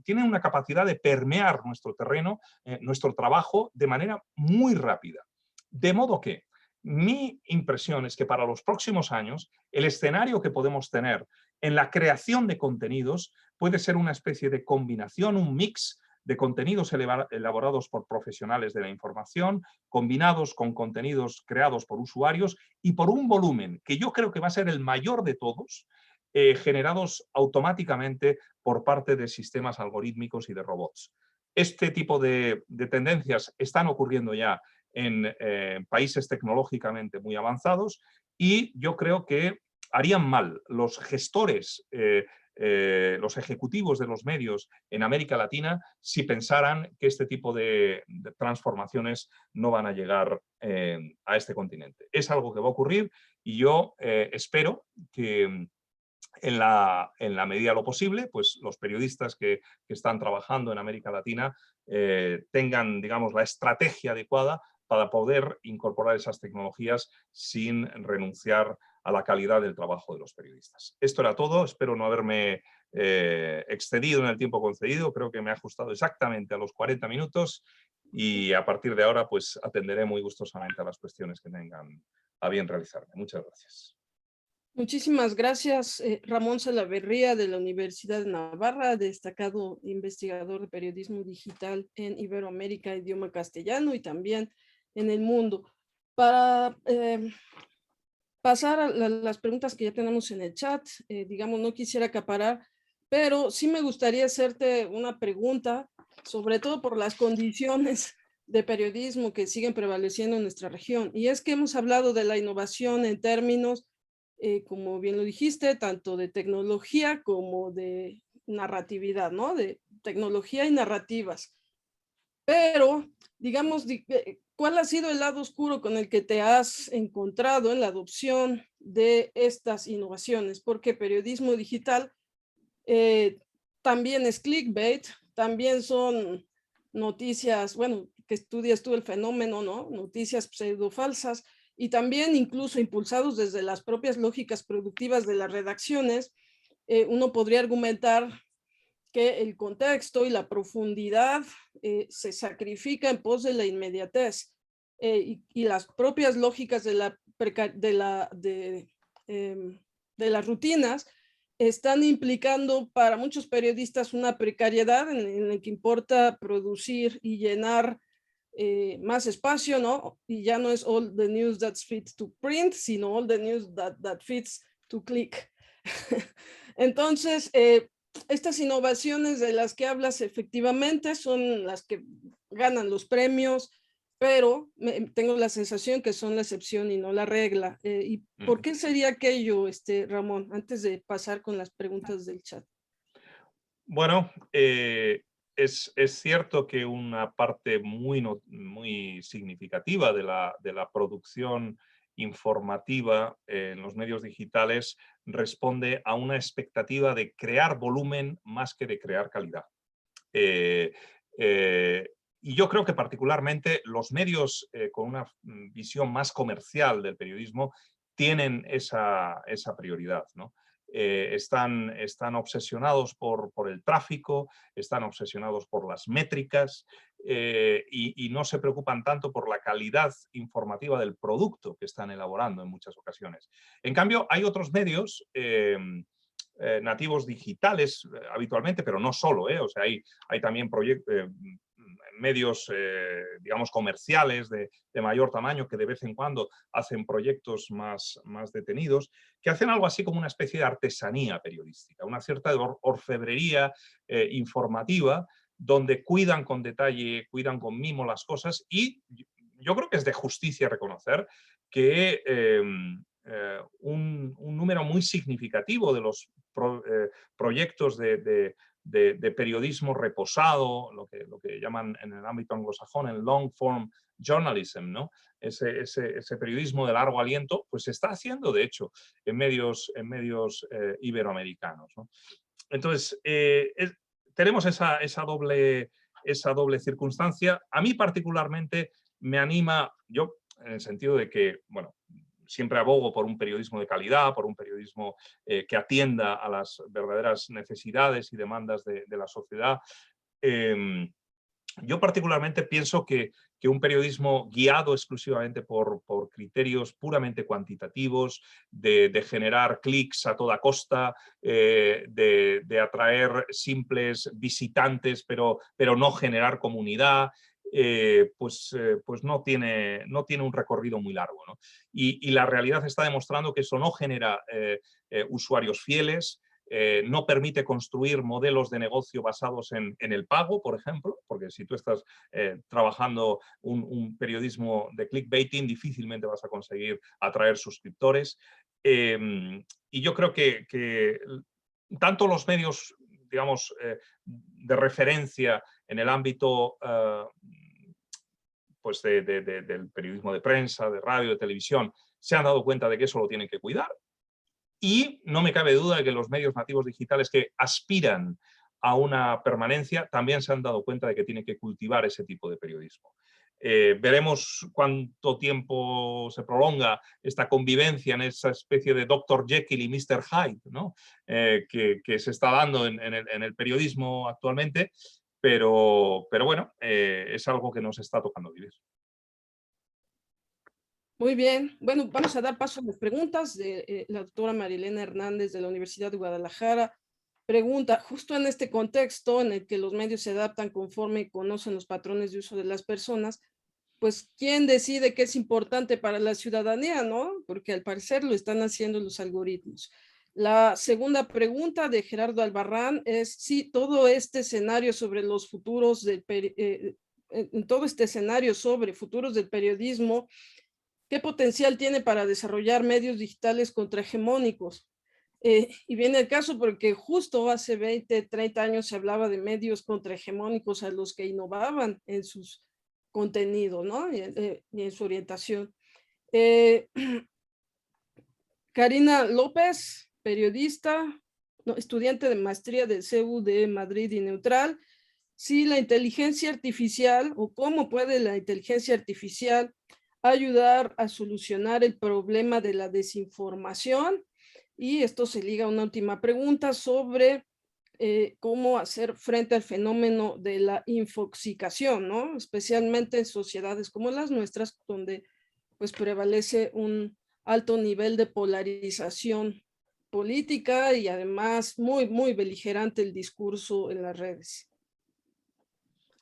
tienen una capacidad de permear nuestro terreno, nuestro trabajo, de manera muy rápida. De modo que mi impresión es que para los próximos años el escenario que podemos tener en la creación de contenidos puede ser una especie de combinación, un mix de contenidos elaborados por profesionales de la información, combinados con contenidos creados por usuarios y por un volumen que yo creo que va a ser el mayor de todos, generados automáticamente por parte de sistemas algorítmicos y de robots. Este tipo de tendencias están ocurriendo ya en países tecnológicamente muy avanzados y yo creo que harían mal los gestores, los ejecutivos de los medios en América Latina si pensaran que este tipo de transformaciones no van a llegar a este continente. Es algo que va a ocurrir y yo espero que en la medida de lo posible, pues los periodistas que están trabajando en América Latina tengan, digamos, la estrategia adecuada para poder incorporar esas tecnologías sin renunciar a la calidad del trabajo de los periodistas. Esto era todo, espero no haberme excedido en el tiempo concedido, creo que me he ajustado exactamente a los 40 minutos y a partir de ahora pues atenderé muy gustosamente a las cuestiones que tengan a bien realizarme. Muchas gracias. Muchísimas gracias, Ramón Salaverría de la Universidad de Navarra, destacado investigador de periodismo digital en Iberoamérica, idioma castellano y también en el mundo. Para pasar a las preguntas que ya tenemos en el chat, digamos, no quisiera acaparar, pero sí me gustaría hacerte una pregunta, sobre todo por las condiciones de periodismo que siguen prevaleciendo en nuestra región. Y es que hemos hablado de la innovación en términos, como bien lo dijiste, tanto de tecnología como de narratividad, ¿no? De tecnología y narrativas. Pero, digamos, ¿cuál ha sido el lado oscuro con el que te has encontrado en la adopción de estas innovaciones? Porque periodismo digital también es clickbait, también son noticias, bueno, que estudias tú el fenómeno, ¿no? Noticias pseudofalsas y también incluso impulsados desde las propias lógicas productivas de las redacciones, uno podría argumentar que el contexto y la profundidad se sacrifica en pos de la inmediatez y las propias lógicas de las rutinas están implicando para muchos periodistas una precariedad en la que importa producir y llenar más espacio, ¿no? Y ya no es all the news that fits to print, sino all the news that fits to click. Entonces, estas innovaciones de las que hablas efectivamente son las que ganan los premios, pero tengo la sensación que son la excepción y no la regla. ¿Y por qué sería aquello, Ramón, antes de pasar con las preguntas del chat? Bueno, es cierto que una parte muy significativa de la producción informativa en los medios digitales responde a una expectativa de crear volumen más que de crear calidad. Y yo creo que particularmente los medios con una visión más comercial del periodismo tienen esa prioridad, ¿no? Están obsesionados por el tráfico, están obsesionados por las métricas y no se preocupan tanto por la calidad informativa del producto que están elaborando en muchas ocasiones. En cambio, hay otros medios nativos digitales habitualmente, pero no solo, o sea, hay también medios, digamos, comerciales de mayor tamaño que de vez en cuando hacen proyectos más detenidos, que hacen algo así como una especie de artesanía periodística, una cierta orfebrería informativa, donde cuidan con detalle, cuidan con mimo las cosas, y yo creo que es de justicia reconocer que un número muy significativo de los proyectos de periodismo reposado, lo que llaman en el ámbito anglosajón el long form journalism, ¿no? Ese periodismo de largo aliento, pues se está haciendo, de hecho, en medios iberoamericanos, ¿no? Entonces, tenemos esa doble circunstancia. A mí particularmente me anima, yo en el sentido de que, bueno, siempre abogo por un periodismo de calidad, por un periodismo que atienda a las verdaderas necesidades y demandas de la sociedad. Yo particularmente pienso que un periodismo guiado exclusivamente por criterios puramente cuantitativos, de generar clics a toda costa, de atraer simples visitantes, pero no generar comunidad, pues no tiene un recorrido muy largo, ¿no? Y la realidad está demostrando que eso no genera usuarios fieles, no permite construir modelos de negocio basados en el pago, por ejemplo, porque si tú estás trabajando un periodismo de clickbaiting, difícilmente vas a conseguir atraer suscriptores. Y yo creo que tanto los medios, digamos, de referencia en el ámbito pues del periodismo de prensa, de radio, de televisión, se han dado cuenta de que eso lo tienen que cuidar. Y no me cabe duda de que los medios nativos digitales que aspiran a una permanencia también se han dado cuenta de que tienen que cultivar ese tipo de periodismo. Veremos cuánto tiempo se prolonga esta convivencia en esa especie de Dr. Jekyll y Mr. Hyde, ¿no? Que se está dando en el periodismo actualmente, pero bueno, es algo que nos está tocando vivir. Muy bien. Bueno, vamos a dar paso a las preguntas de la doctora Marilena Hernández de la Universidad de Guadalajara. Pregunta, justo en este contexto en el que los medios se adaptan conforme conocen los patrones de uso de las personas, pues, ¿quién decide qué es importante para la ciudadanía, no? Porque al parecer lo están haciendo los algoritmos. La segunda pregunta de Gerardo Albarrán es si todo este escenario sobre los futuros en todo este escenario sobre futuros del periodismo, ¿qué potencial tiene para desarrollar medios digitales contrahegemónicos? Y viene el caso porque justo hace 20, 30 años se hablaba de medios contrahegemónicos a los que innovaban en sus contenidos, ¿no? Y en su orientación. Eh, Karina López, periodista, no, estudiante de maestría del CEU de Madrid y Neutral. Si la inteligencia artificial o cómo puede la inteligencia artificial ayudar a solucionar el problema de la desinformación. Y esto se liga a una última pregunta sobre cómo hacer frente al fenómeno de la infoxicación, ¿no? Especialmente en sociedades como las nuestras, donde pues prevalece un alto nivel de polarización política y además muy, muy beligerante el discurso en las redes.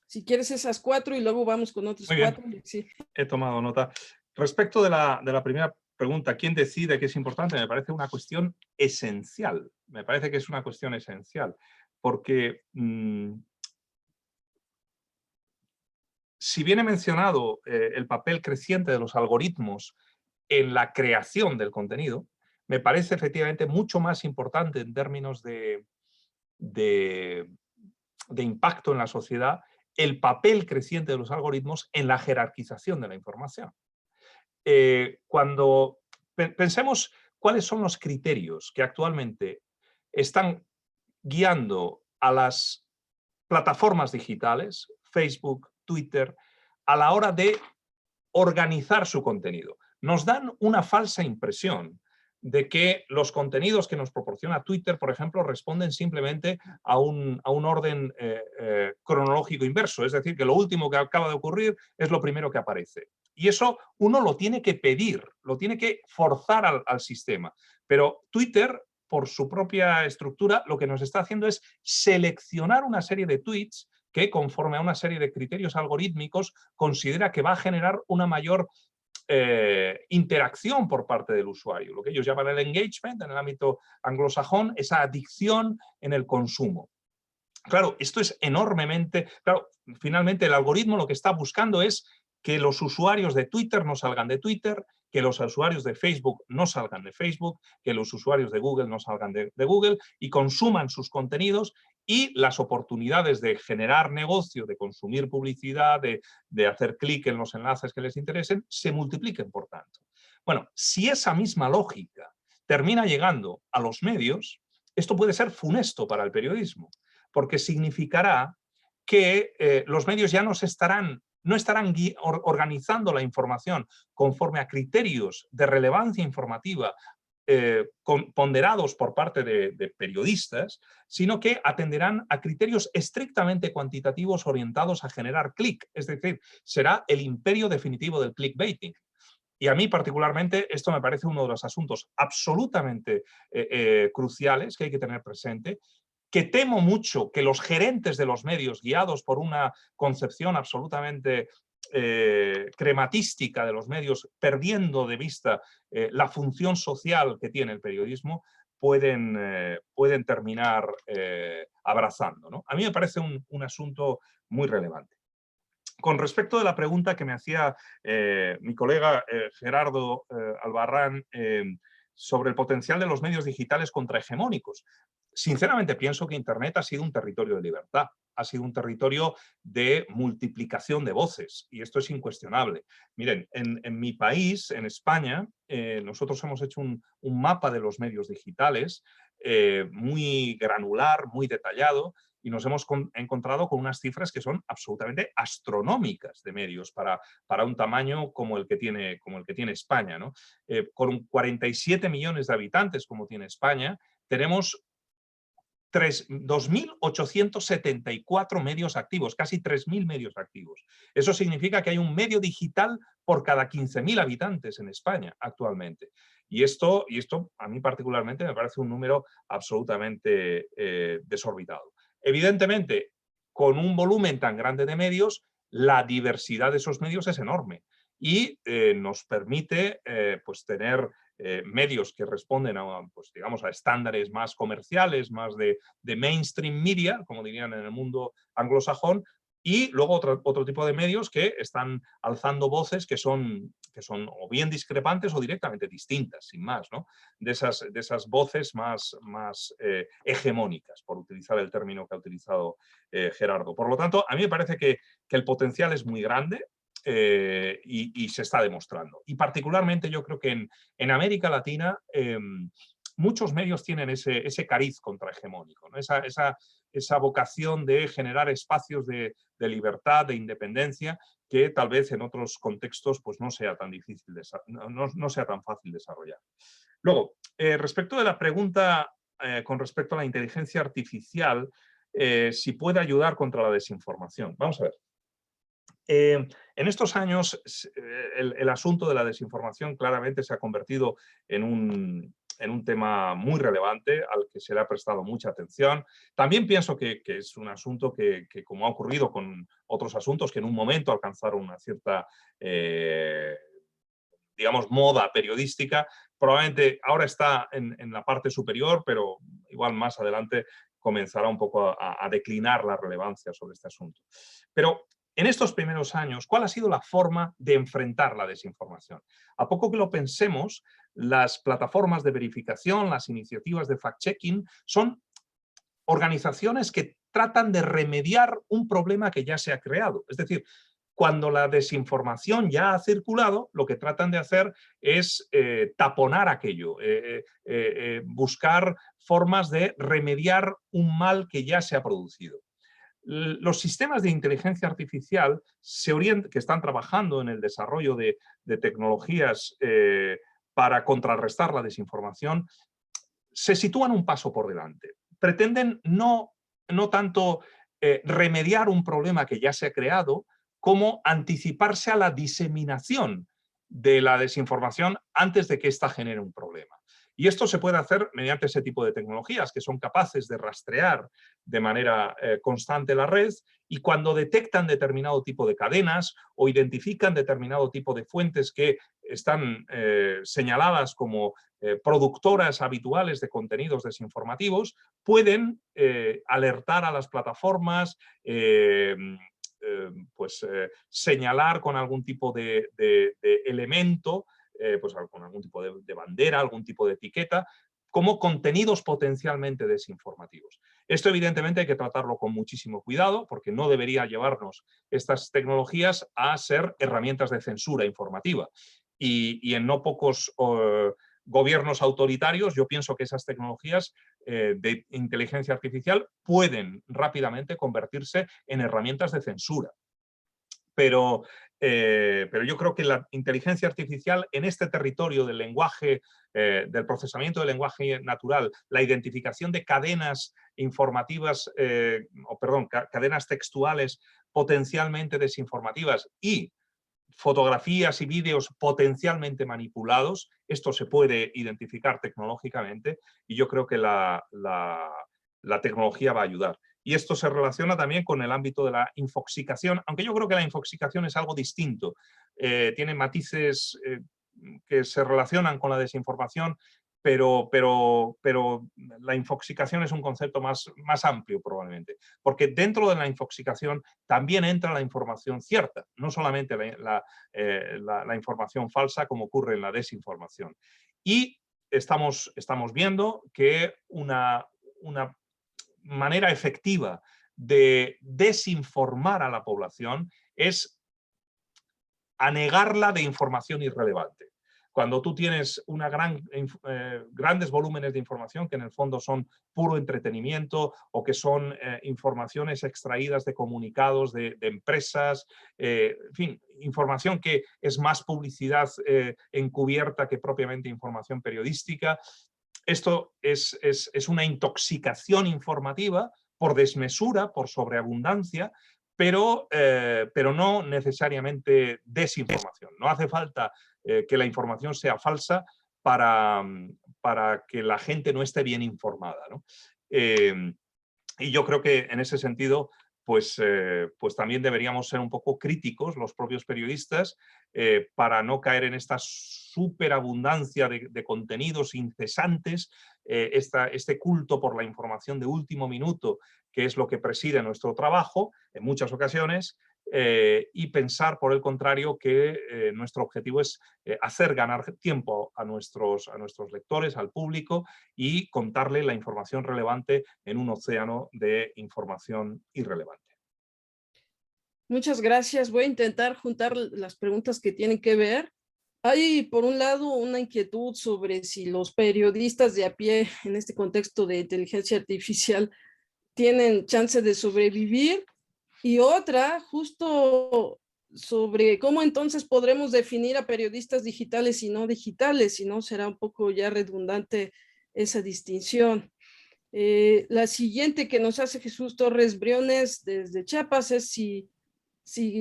Si quieres esas 4 y luego vamos con otros Muy bien, 4. Sí. he tomado nota. Respecto de la primera pregunta, ¿quién decide qué es importante? Me parece una cuestión esencial. Me parece que es una cuestión esencial. Porque si bien he mencionado el papel creciente de los algoritmos en la creación del contenido, me parece efectivamente mucho más importante en términos de impacto en la sociedad el papel creciente de los algoritmos en la jerarquización de la información. Cuando pensemos cuáles son los criterios que actualmente están guiando a las plataformas digitales, Facebook, Twitter, a la hora de organizar su contenido. Nos dan una falsa impresión de que los contenidos que nos proporciona Twitter, por ejemplo, responden simplemente a un orden cronológico inverso, es decir, que lo último que acaba de ocurrir es lo primero que aparece. Y eso uno lo tiene que pedir, lo tiene que forzar al sistema. Pero Twitter, por su propia estructura, lo que nos está haciendo es seleccionar una serie de tweets que, conforme a una serie de criterios algorítmicos, considera que va a generar una mayor interacción por parte del usuario, lo que ellos llaman el engagement en el ámbito anglosajón, esa adicción en el consumo. Claro, esto es enormemente... Claro, finalmente el algoritmo lo que está buscando es que los usuarios de Twitter no salgan de Twitter, que los usuarios de Facebook no salgan de Facebook, que los usuarios de Google no salgan de Google y consuman sus contenidos, y las oportunidades de generar negocio, de consumir publicidad, de hacer clic en los enlaces que les interesen, se multipliquen, por tanto. Bueno, si esa misma lógica termina llegando a los medios, esto puede ser funesto para el periodismo, porque significará que los medios ya no estarán organizando la información conforme a criterios de relevancia informativa ponderados por parte de periodistas, sino que atenderán a criterios estrictamente cuantitativos orientados a generar clic. Es decir, será el imperio definitivo del clickbaiting. Y a mí particularmente esto me parece uno de los asuntos absolutamente cruciales que hay que tener presente, que temo mucho que los gerentes de los medios, guiados por una concepción absolutamente crematística de los medios, perdiendo de vista la función social que tiene el periodismo, pueden terminar abrazando, ¿no? A mí me parece un asunto muy relevante. Con respecto de la pregunta que me hacía mi colega Gerardo Albarrán sobre el potencial de los medios digitales contrahegemónicos, sinceramente pienso que Internet ha sido un territorio de libertad, ha sido un territorio de multiplicación de voces, y esto es incuestionable. Miren, en mi país, en España, nosotros hemos hecho un mapa de los medios digitales muy granular, muy detallado, y nos hemos encontrado con unas cifras que son absolutamente astronómicas de medios para un tamaño como el que tiene España, ¿no? Con 47 millones de habitantes como tiene España, tenemos 2.874 medios activos, casi 3.000 medios activos. Eso significa que hay un medio digital por cada 15.000 habitantes en España actualmente. Y esto a mí particularmente me parece un número absolutamente desorbitado. Evidentemente, con un volumen tan grande de medios, la diversidad de esos medios es enorme y nos permite pues tener medios que responden a, pues, digamos, a estándares más comerciales, más de mainstream media, como dirían en el mundo anglosajón, y luego otro tipo de medios que están alzando voces que son o bien discrepantes o directamente distintas, sin más, ¿no? De esas voces más hegemónicas, por utilizar el término que ha utilizado Gerardo. Por lo tanto, a mí me parece que el potencial es muy grande. Y se está demostrando. Y particularmente yo creo que en América Latina muchos medios tienen ese cariz contrahegemónico, ¿no? Esa vocación de generar espacios de libertad, de independencia, que tal vez en otros contextos pues, no sea tan difícil, no sea tan fácil desarrollar. Luego, respecto de la pregunta con respecto a la inteligencia artificial, si puede ayudar contra la desinformación. Vamos a ver. En estos años el asunto de la desinformación claramente se ha convertido en un tema muy relevante al que se le ha prestado mucha atención. También pienso que es un asunto que, como ha ocurrido con otros asuntos que en un momento alcanzaron una cierta, digamos, moda periodística, probablemente ahora está en la parte superior, pero igual más adelante comenzará un poco a declinar la relevancia sobre este asunto. Pero en estos primeros años, ¿cuál ha sido la forma de enfrentar la desinformación? A poco que lo pensemos, las plataformas de verificación, las iniciativas de fact-checking son organizaciones que tratan de remediar un problema que ya se ha creado. Es decir, cuando la desinformación ya ha circulado, lo que tratan de hacer es taponar aquello, buscar formas de remediar un mal que ya se ha producido. Los sistemas de inteligencia artificial que están trabajando en el desarrollo de tecnologías para contrarrestar la desinformación, se sitúan un paso por delante. Pretenden no tanto remediar un problema que ya se ha creado, como anticiparse a la diseminación de la desinformación antes de que ésta genere un problema. Y esto se puede hacer mediante ese tipo de tecnologías que son capaces de rastrear de manera constante la red y cuando detectan determinado tipo de cadenas o identifican determinado tipo de fuentes que están señaladas como productoras habituales de contenidos desinformativos, pueden alertar a las plataformas, señalar con algún tipo de elemento, pues con algún tipo de bandera, algún tipo de etiqueta, como contenidos potencialmente desinformativos. Esto evidentemente hay que tratarlo con muchísimo cuidado porque no debería llevarnos estas tecnologías a ser herramientas de censura informativa. Y en no pocos gobiernos autoritarios, yo pienso que esas tecnologías de inteligencia artificial pueden rápidamente convertirse en herramientas de censura. Pero yo creo que la inteligencia artificial en este territorio del lenguaje, del procesamiento del lenguaje natural, la identificación de cadenas informativas, cadenas textuales potencialmente desinformativas y fotografías y vídeos potencialmente manipulados, esto se puede identificar tecnológicamente y yo creo que la tecnología va a ayudar. Y esto se relaciona también con el ámbito de la infoxicación, aunque yo creo que la infoxicación es algo distinto. Tiene matices que se relacionan con la desinformación, pero la infoxicación es un concepto más amplio probablemente, porque dentro de la infoxicación también entra la información cierta, no solamente la información falsa como ocurre en la desinformación. Y estamos viendo que una manera efectiva de desinformar a la población es anegarla de información irrelevante. Cuando tú tienes grandes volúmenes de información que en el fondo son puro entretenimiento o que son informaciones extraídas de comunicados de empresas, en fin, información que es más publicidad encubierta que propiamente información periodística, esto es una intoxicación informativa por desmesura, por sobreabundancia, pero no necesariamente desinformación. No hace falta que la información sea falsa para que la gente no esté bien informada, ¿no? Y yo creo que en ese sentido, pues también deberíamos ser un poco críticos los propios periodistas para no caer en esta superabundancia de contenidos incesantes, este culto por la información de último minuto, que es lo que preside nuestro trabajo en muchas ocasiones, y pensar, por el contrario, que nuestro objetivo es hacer ganar tiempo a nuestros lectores, al público, y contarle la información relevante en un océano de información irrelevante. Muchas gracias. Voy a intentar juntar las preguntas que tienen que ver. Hay, por un lado, una inquietud sobre si los periodistas de a pie, en este contexto de inteligencia artificial, tienen chance de sobrevivir, y otra, justo sobre cómo entonces podremos definir a periodistas digitales y no digitales, si no será un poco ya redundante esa distinción. La siguiente que nos hace Jesús Torres Briones desde Chiapas es si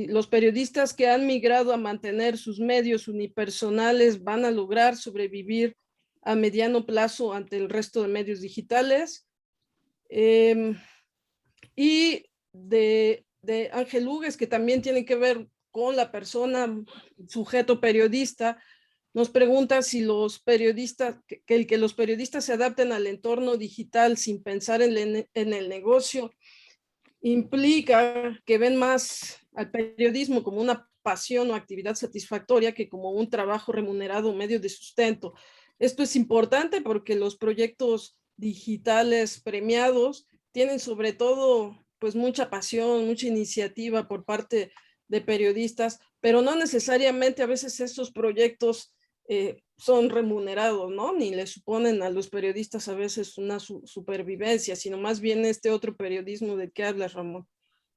los periodistas que han migrado a mantener sus medios unipersonales van a lograr sobrevivir a mediano plazo ante el resto de medios digitales. Y de Ángel Hugues, que también tiene que ver con la persona, sujeto periodista, nos pregunta si los periodistas, que los periodistas se adapten al entorno digital sin pensar en el negocio, implica que ven más al periodismo como una pasión o actividad satisfactoria que como un trabajo remunerado o medio de sustento. Esto es importante porque los proyectos digitales premiados tienen sobre todo pues mucha pasión, mucha iniciativa por parte de periodistas, pero no necesariamente a veces estos proyectos son remunerados, ¿no? Ni le suponen a los periodistas a veces una supervivencia, sino más bien este otro periodismo de que hablas, Ramón.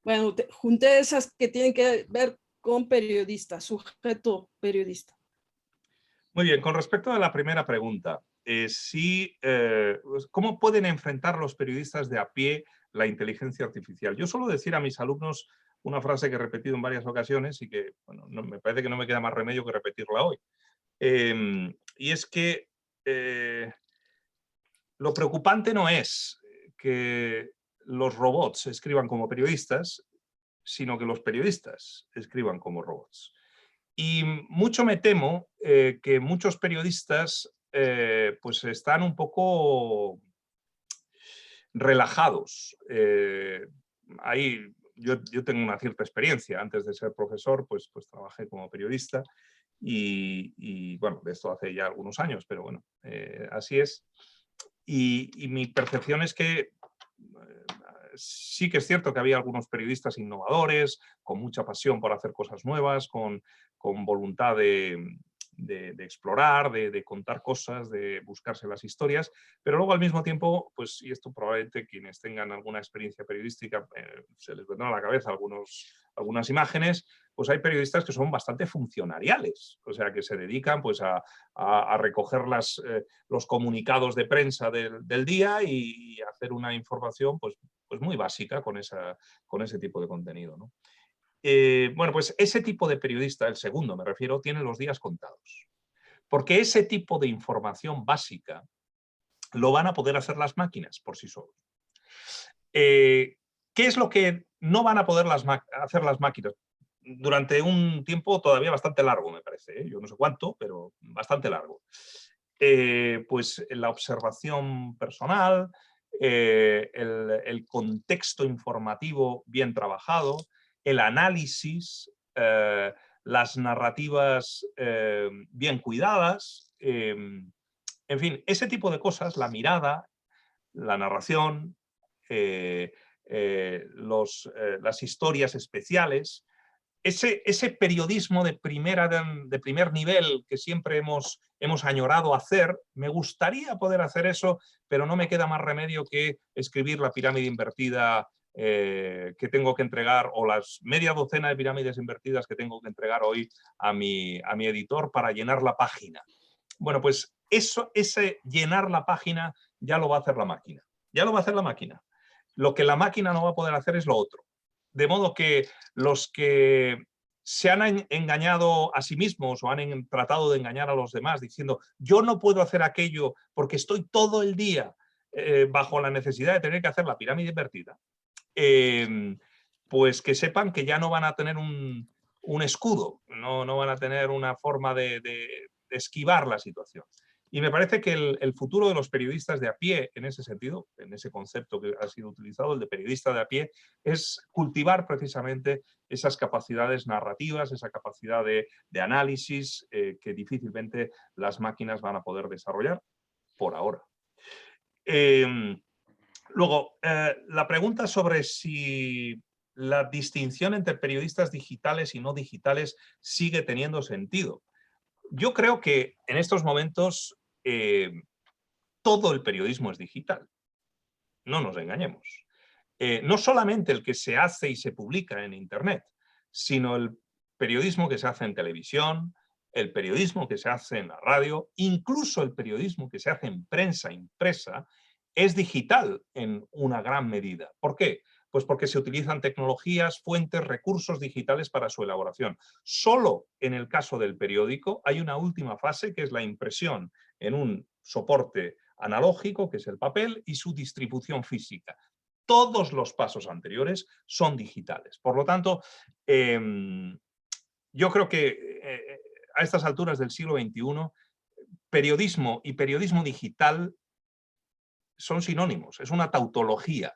Bueno, junté esas que tienen que ver con periodista, sujeto periodista. Muy bien, con respecto a la primera pregunta, ¿cómo pueden enfrentar los periodistas de a pie la inteligencia artificial? Yo suelo decir a mis alumnos una frase que he repetido en varias ocasiones y que bueno, me parece que no me queda más remedio que repetirla hoy. Y es que lo preocupante no es que los robots escriban como periodistas, sino que los periodistas escriban como robots. Y mucho me temo que muchos periodistas pues están un poco relajados. Yo tengo una cierta experiencia. Antes de ser profesor, pues trabajé como periodista y bueno, de esto hace ya algunos años, pero bueno, así es. Y mi percepción es que sí que es cierto que había algunos periodistas innovadores, con mucha pasión por hacer cosas nuevas, con voluntad de explorar, de contar cosas, de buscarse las historias, pero luego al mismo tiempo, pues, y esto probablemente quienes tengan alguna experiencia periodística se les vendrá a la cabeza algunas imágenes, pues hay periodistas que son bastante funcionariales, o sea, que se dedican pues a recoger los comunicados de prensa del día y hacer una información pues muy básica con ese tipo de contenido, ¿no? Bueno, pues ese tipo de periodista, el segundo me refiero, tiene los días contados. Porque ese tipo de información básica lo van a poder hacer las máquinas por sí solos. ¿Qué es lo que no van a poder hacer las máquinas? Durante un tiempo todavía bastante largo, me parece, ¿eh? Yo no sé cuánto, pero bastante largo. Pues la observación personal, el contexto informativo bien trabajado, el análisis, las narrativas bien cuidadas, en fin, ese tipo de cosas, la mirada, la narración, las historias especiales, ese periodismo de primer nivel que siempre hemos añorado hacer, me gustaría poder hacer eso, pero no me queda más remedio que escribir la pirámide invertida que tengo que entregar, o las media docena de pirámides invertidas que tengo que entregar hoy a mi editor para llenar la página. Bueno, pues ese llenar la página ya lo va a hacer la máquina. Ya lo va a hacer la máquina. Lo que la máquina no va a poder hacer es lo otro. De modo que los que se han engañado a sí mismos o han tratado de engañar a los demás diciendo yo no puedo hacer aquello porque estoy todo el día bajo la necesidad de tener que hacer la pirámide invertida, pues que sepan que ya no van a tener un escudo, no van a tener una forma de esquivar la situación. Y me parece que el futuro de los periodistas de a pie, en ese sentido, en ese concepto que ha sido utilizado, el de periodista de a pie, es cultivar precisamente esas capacidades narrativas, esa capacidad de análisis que difícilmente las máquinas van a poder desarrollar por ahora. Luego, la pregunta sobre si la distinción entre periodistas digitales y no digitales sigue teniendo sentido. Yo creo que en estos momentos todo el periodismo es digital. No nos engañemos. No solamente el que se hace y se publica en Internet, sino el periodismo que se hace en televisión, el periodismo que se hace en la radio, incluso el periodismo que se hace en prensa impresa, es digital en una gran medida. ¿Por qué? Pues porque se utilizan tecnologías, fuentes, recursos digitales para su elaboración. Solo en el caso del periódico hay una última fase, que es la impresión en un soporte analógico, que es el papel, y su distribución física. Todos los pasos anteriores son digitales. Por lo tanto, yo creo que a estas alturas del siglo XXI, periodismo y periodismo digital son sinónimos, es una tautología.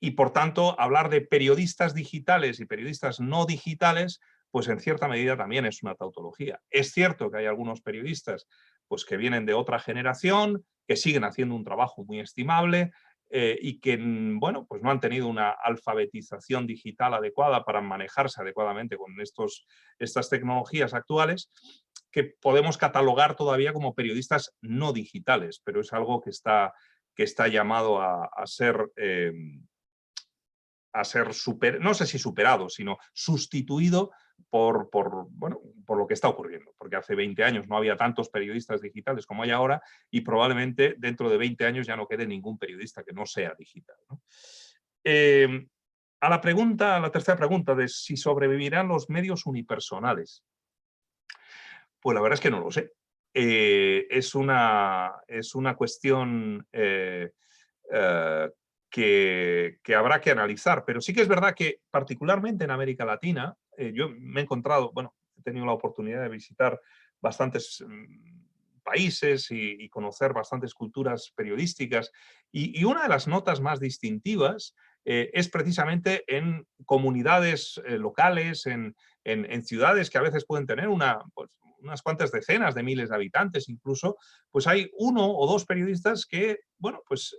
Y por tanto, hablar de periodistas digitales y periodistas no digitales, pues en cierta medida también es una tautología. Es cierto que hay algunos periodistas pues, que vienen de otra generación, que siguen haciendo un trabajo muy estimable y que bueno, pues no han tenido una alfabetización digital adecuada para manejarse adecuadamente con estas tecnologías actuales, que podemos catalogar todavía como periodistas no digitales, pero es algo que está llamado a ser no sé si superado, sino sustituido por lo que está ocurriendo. Porque hace 20 años no había tantos periodistas digitales como hay ahora y probablemente dentro de 20 años ya no quede ningún periodista que no sea digital, ¿no? A la tercera pregunta de si sobrevivirán los medios unipersonales. Pues la verdad es que no lo sé. Es una cuestión que habrá que analizar, pero sí que es verdad que particularmente en América Latina, yo me he encontrado, bueno, he tenido la oportunidad de visitar bastantes países y conocer bastantes culturas periodísticas y una de las notas más distintivas es precisamente en comunidades locales, en ciudades que a veces pueden tener unas cuantas decenas de miles de habitantes incluso, pues hay uno o dos periodistas que, bueno, pues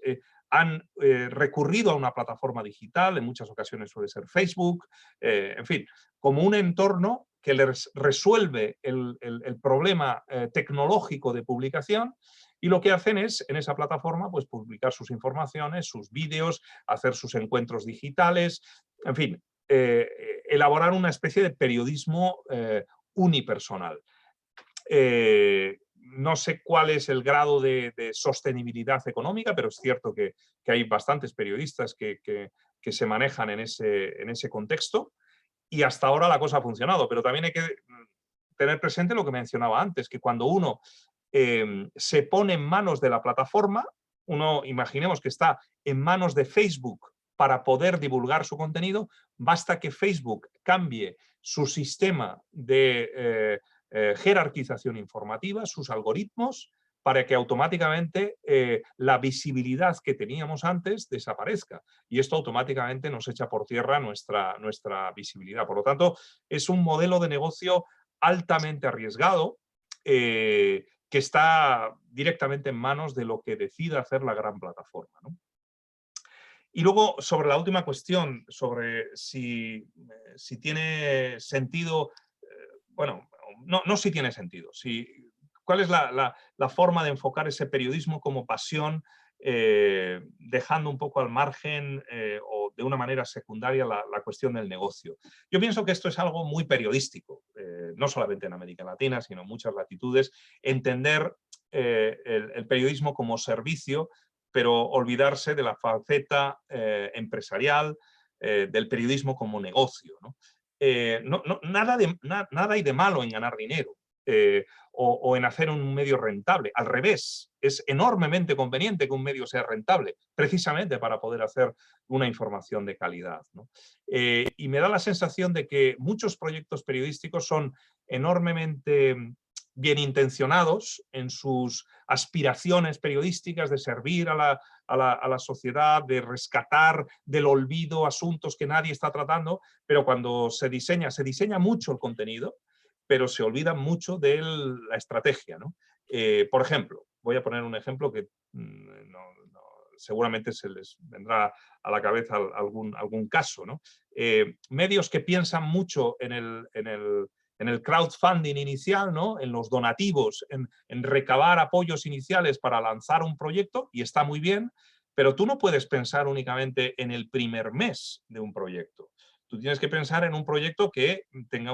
han recurrido a una plataforma digital, en muchas ocasiones suele ser Facebook, en fin, como un entorno que les resuelve el problema tecnológico de publicación, y lo que hacen es, en esa plataforma, pues publicar sus informaciones, sus vídeos, hacer sus encuentros digitales, en fin, elaborar una especie de periodismo unipersonal. No sé cuál es el grado de sostenibilidad económica, pero es cierto que hay bastantes periodistas que se manejan en ese contexto y hasta ahora la cosa ha funcionado, pero también hay que tener presente lo que mencionaba antes, que cuando uno se pone en manos de la plataforma, uno imaginemos que está en manos de Facebook para poder divulgar su contenido, basta que Facebook cambie su sistema de jerarquización informativa, sus algoritmos, para que automáticamente la visibilidad que teníamos antes desaparezca. Y esto automáticamente nos echa por tierra nuestra visibilidad. Por lo tanto, es un modelo de negocio altamente arriesgado que está directamente en manos de lo que decida hacer la gran plataforma, ¿no? Y luego, sobre la última cuestión, sobre si tiene sentido, bueno, no si tiene sentido, cuál es la forma de enfocar ese periodismo como pasión, dejando un poco al margen o de una manera secundaria la cuestión del negocio. Yo pienso que esto es algo muy periodístico, no solamente en América Latina, sino en muchas latitudes, entender el periodismo como servicio, pero olvidarse de la faceta empresarial, del periodismo como negocio, ¿no? Nada hay de malo en ganar dinero o en hacer un medio rentable. Al revés, es enormemente conveniente que un medio sea rentable, precisamente para poder hacer una información de calidad, ¿no? Y me da la sensación de que muchos proyectos periodísticos son enormemente bien intencionados en sus aspiraciones periodísticas de servir a la sociedad, de rescatar del olvido asuntos que nadie está tratando, pero cuando se diseña mucho el contenido, pero se olvida mucho de la estrategia, ¿no? Por ejemplo, voy a poner un ejemplo que seguramente se les vendrá a la cabeza algún caso, ¿no? Medios que piensan mucho en el crowdfunding inicial, ¿no? En los donativos, en recabar apoyos iniciales para lanzar un proyecto, y está muy bien, pero tú no puedes pensar únicamente en el primer mes de un proyecto. Tú tienes que pensar en un proyecto que tenga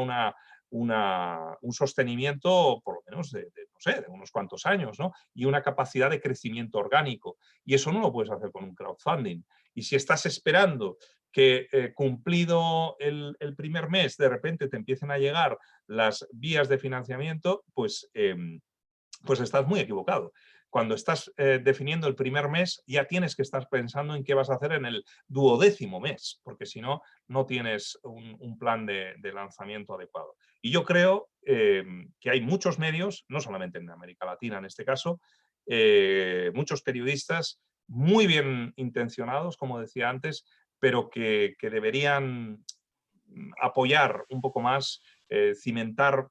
un sostenimiento por lo menos no sé, de unos cuantos años, ¿no? Y una capacidad de crecimiento orgánico. Y eso no lo puedes hacer con un crowdfunding. Y si estás esperando que cumplido el primer mes de repente te empiecen a llegar las vías de financiamiento, pues estás muy equivocado. Cuando estás definiendo el primer mes, ya tienes que estar pensando en qué vas a hacer en el 12º mes, porque si no, no tienes un plan de lanzamiento adecuado. Y yo creo que hay muchos medios, no solamente en América Latina en este caso, muchos periodistas muy bien intencionados, como decía antes, pero que deberían apoyar un poco más, cimentar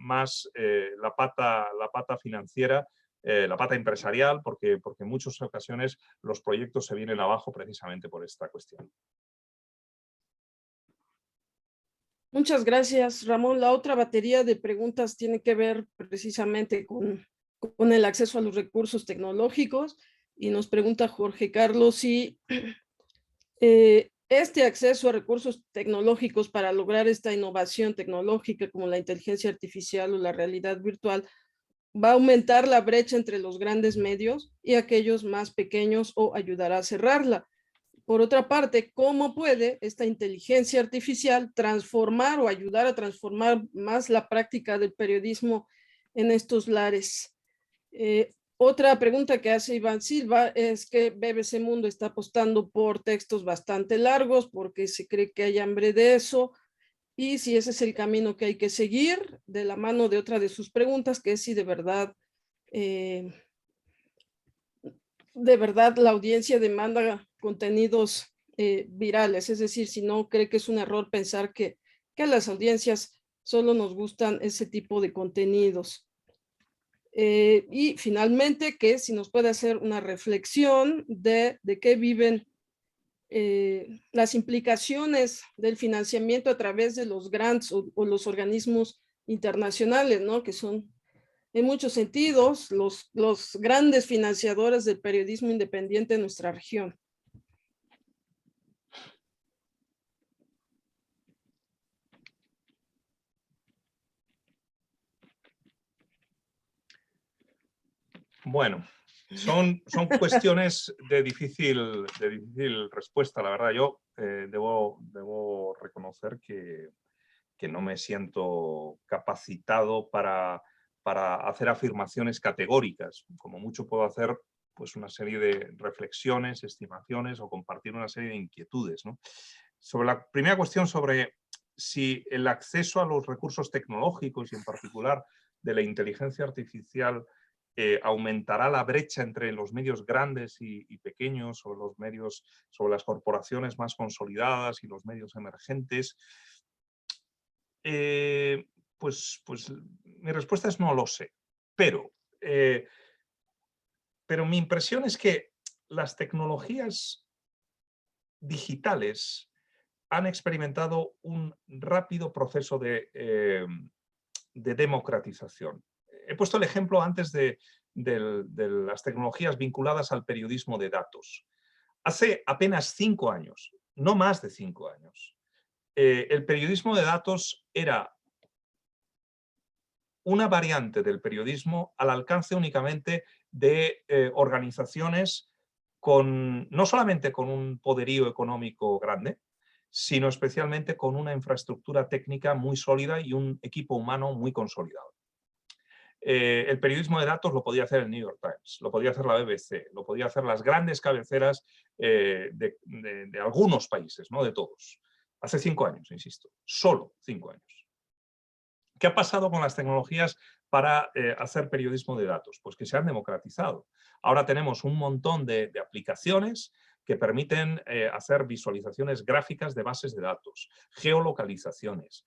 más la pata financiera, la pata empresarial, porque en muchas ocasiones los proyectos se vienen abajo precisamente por esta cuestión. Muchas gracias, Ramón. La otra batería de preguntas tiene que ver precisamente con el acceso a los recursos tecnológicos, y nos pregunta Jorge Carlos si este acceso a recursos tecnológicos para lograr esta innovación tecnológica como la inteligencia artificial o la realidad virtual va a aumentar la brecha entre los grandes medios y aquellos más pequeños o ayudará a cerrarla. Por otra parte, ¿cómo puede esta inteligencia artificial transformar o ayudar a transformar más la práctica del periodismo en estos lares? Otra pregunta que hace Iván Silva es que BBC Mundo está apostando por textos bastante largos porque se cree que hay hambre de eso, y si ese es el camino que hay que seguir, de la mano de otra de sus preguntas, que es si de verdad la audiencia demanda contenidos virales, es decir, si no cree que es un error pensar que a las audiencias solo nos gustan ese tipo de contenidos. Y finalmente, que si nos puede hacer una reflexión de qué viven las implicaciones del financiamiento a través de los grants o los organismos internacionales, ¿no? Que son en muchos sentidos los grandes financiadores del periodismo independiente en nuestra región. Bueno, son cuestiones de difícil respuesta, la verdad. Yo debo reconocer que no me siento capacitado para hacer afirmaciones categóricas. Como mucho puedo hacer pues, una serie de reflexiones, estimaciones o compartir una serie de inquietudes, ¿no? Sobre la primera cuestión, sobre si el acceso a los recursos tecnológicos y en particular de la inteligencia artificial aumentará la brecha entre los medios grandes y pequeños, sobre los medios, sobre las corporaciones más consolidadas y los medios emergentes. Pues mi respuesta es no lo sé, pero mi impresión es que las tecnologías digitales han experimentado un rápido proceso de democratización. He puesto el ejemplo antes de las tecnologías vinculadas al periodismo de datos. Hace apenas 5 años, no más de 5 años, el periodismo de datos era una variante del periodismo al alcance únicamente de organizaciones no solamente con un poderío económico grande, sino especialmente con una infraestructura técnica muy sólida y un equipo humano muy consolidado. El periodismo de datos lo podía hacer el New York Times, lo podía hacer la BBC, lo podía hacer las grandes cabeceras de algunos países, no de todos. Hace 5 años, insisto, solo 5 años. ¿Qué ha pasado con las tecnologías para hacer periodismo de datos? Pues que se han democratizado. Ahora tenemos un montón de aplicaciones que permiten hacer visualizaciones gráficas de bases de datos, geolocalizaciones,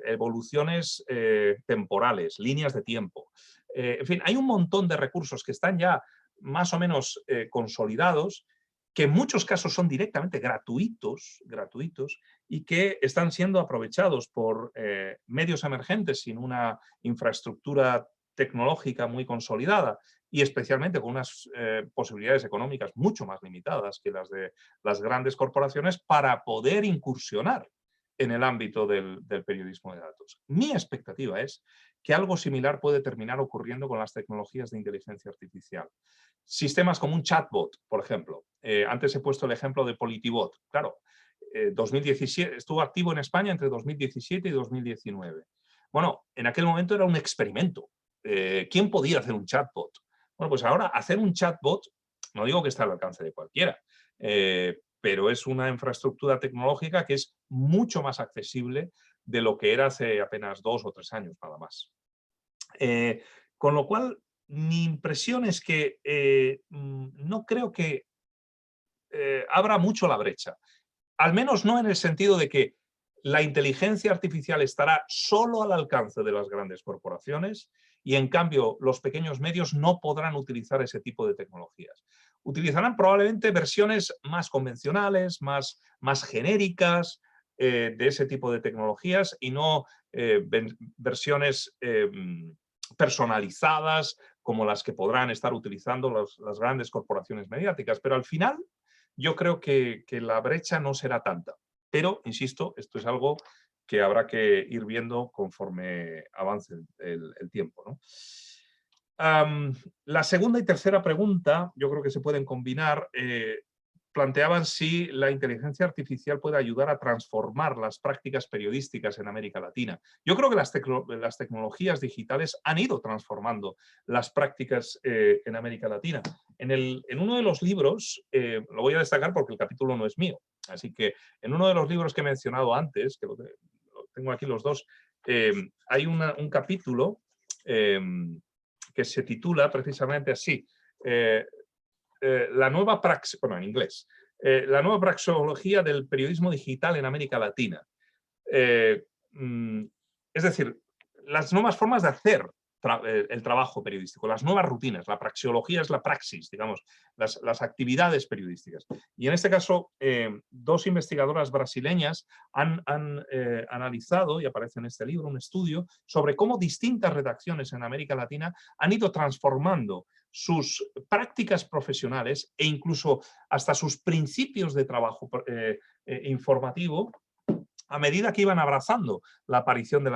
evoluciones temporales, líneas de tiempo. En fin, hay un montón de recursos que están ya más o menos consolidados, que en muchos casos son directamente gratuitos y que están siendo aprovechados por medios emergentes sin una infraestructura tecnológica muy consolidada y especialmente con unas posibilidades económicas mucho más limitadas que las de las grandes corporaciones para poder incursionar en el ámbito del periodismo de datos. Mi expectativa es que algo similar puede terminar ocurriendo con las tecnologías de inteligencia artificial. Sistemas como un chatbot, por ejemplo. Antes he puesto el ejemplo de Politibot. Claro, 2017, estuvo activo en España entre 2017 y 2019. Bueno, en aquel momento era un experimento. ¿Quién podía hacer un chatbot? Bueno, pues ahora hacer un chatbot, no digo que esté al alcance de cualquiera, pero es una infraestructura tecnológica que es mucho más accesible de lo que era hace apenas 2 o 3 años, nada más. Con lo cual, mi impresión es que no creo que abra mucho la brecha. Al menos no en el sentido de que la inteligencia artificial estará solo al alcance de las grandes corporaciones y en cambio los pequeños medios no podrán utilizar ese tipo de tecnologías. Utilizarán probablemente versiones más convencionales, más genéricas de ese tipo de tecnologías y no versiones personalizadas como las que podrán estar utilizando las grandes corporaciones mediáticas. Pero al final yo creo que la brecha no será tanta. Pero, insisto, esto es algo que habrá que ir viendo conforme avance el tiempo, ¿no? La segunda y tercera pregunta, yo creo que se pueden combinar, planteaban si la inteligencia artificial puede ayudar a transformar las prácticas periodísticas en América Latina. Yo creo que las tecnologías digitales han ido transformando las prácticas en América Latina. En uno de los libros, lo voy a destacar porque el capítulo no es mío, así que en uno de los libros que he mencionado antes, que lo tengo aquí los dos, hay un capítulo que se titula precisamente así, la nueva praxis, bueno, en inglés, la nueva praxeología del periodismo digital en América Latina. Es decir, las nuevas formas de hacer el trabajo periodístico, las nuevas rutinas, la praxeología es la praxis, digamos, las actividades periodísticas. Y en este caso, 2 investigadoras brasileñas han analizado, y aparece en este libro, un estudio sobre cómo distintas redacciones en América Latina han ido transformando sus prácticas profesionales e incluso hasta sus principios de trabajo informativo a medida que iban abrazando la aparición de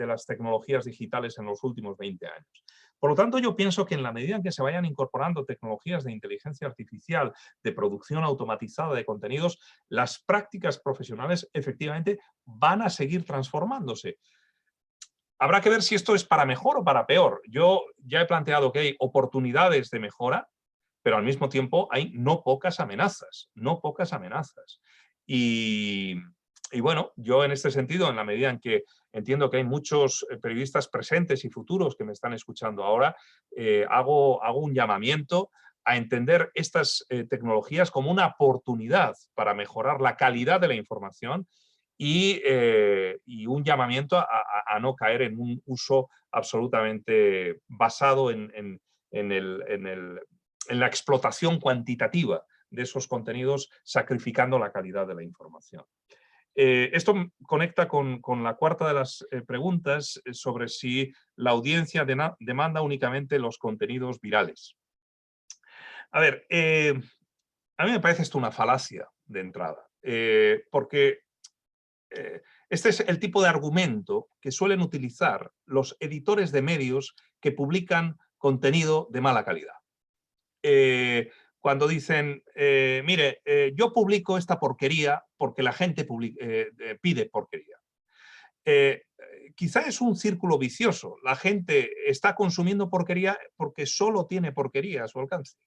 las tecnologías digitales en los últimos 20 años. Por lo tanto, yo pienso que en la medida en que se vayan incorporando tecnologías de inteligencia artificial, de producción automatizada de contenidos, las prácticas profesionales efectivamente van a seguir transformándose. Habrá que ver si esto es para mejor o para peor. Yo ya he planteado que hay oportunidades de mejora, pero al mismo tiempo hay no pocas amenazas. Y bueno, yo en este sentido, en la medida en que entiendo que hay muchos periodistas presentes y futuros que me están escuchando ahora, hago un llamamiento a entender estas tecnologías como una oportunidad para mejorar la calidad de la información y un llamamiento a no caer en un uso absolutamente basado en la explotación cuantitativa de esos contenidos, sacrificando la calidad de la información. Esto conecta con la cuarta de las preguntas sobre si la audiencia demanda únicamente los contenidos virales. A ver, a mí me parece esto una falacia de entrada, porque Este es el tipo de argumento que suelen utilizar los editores de medios que publican contenido de mala calidad. Cuando dicen, mire, yo publico esta porquería porque la gente pide porquería. Quizá es un círculo vicioso. La gente está consumiendo porquería porque solo tiene porquería a su alcance.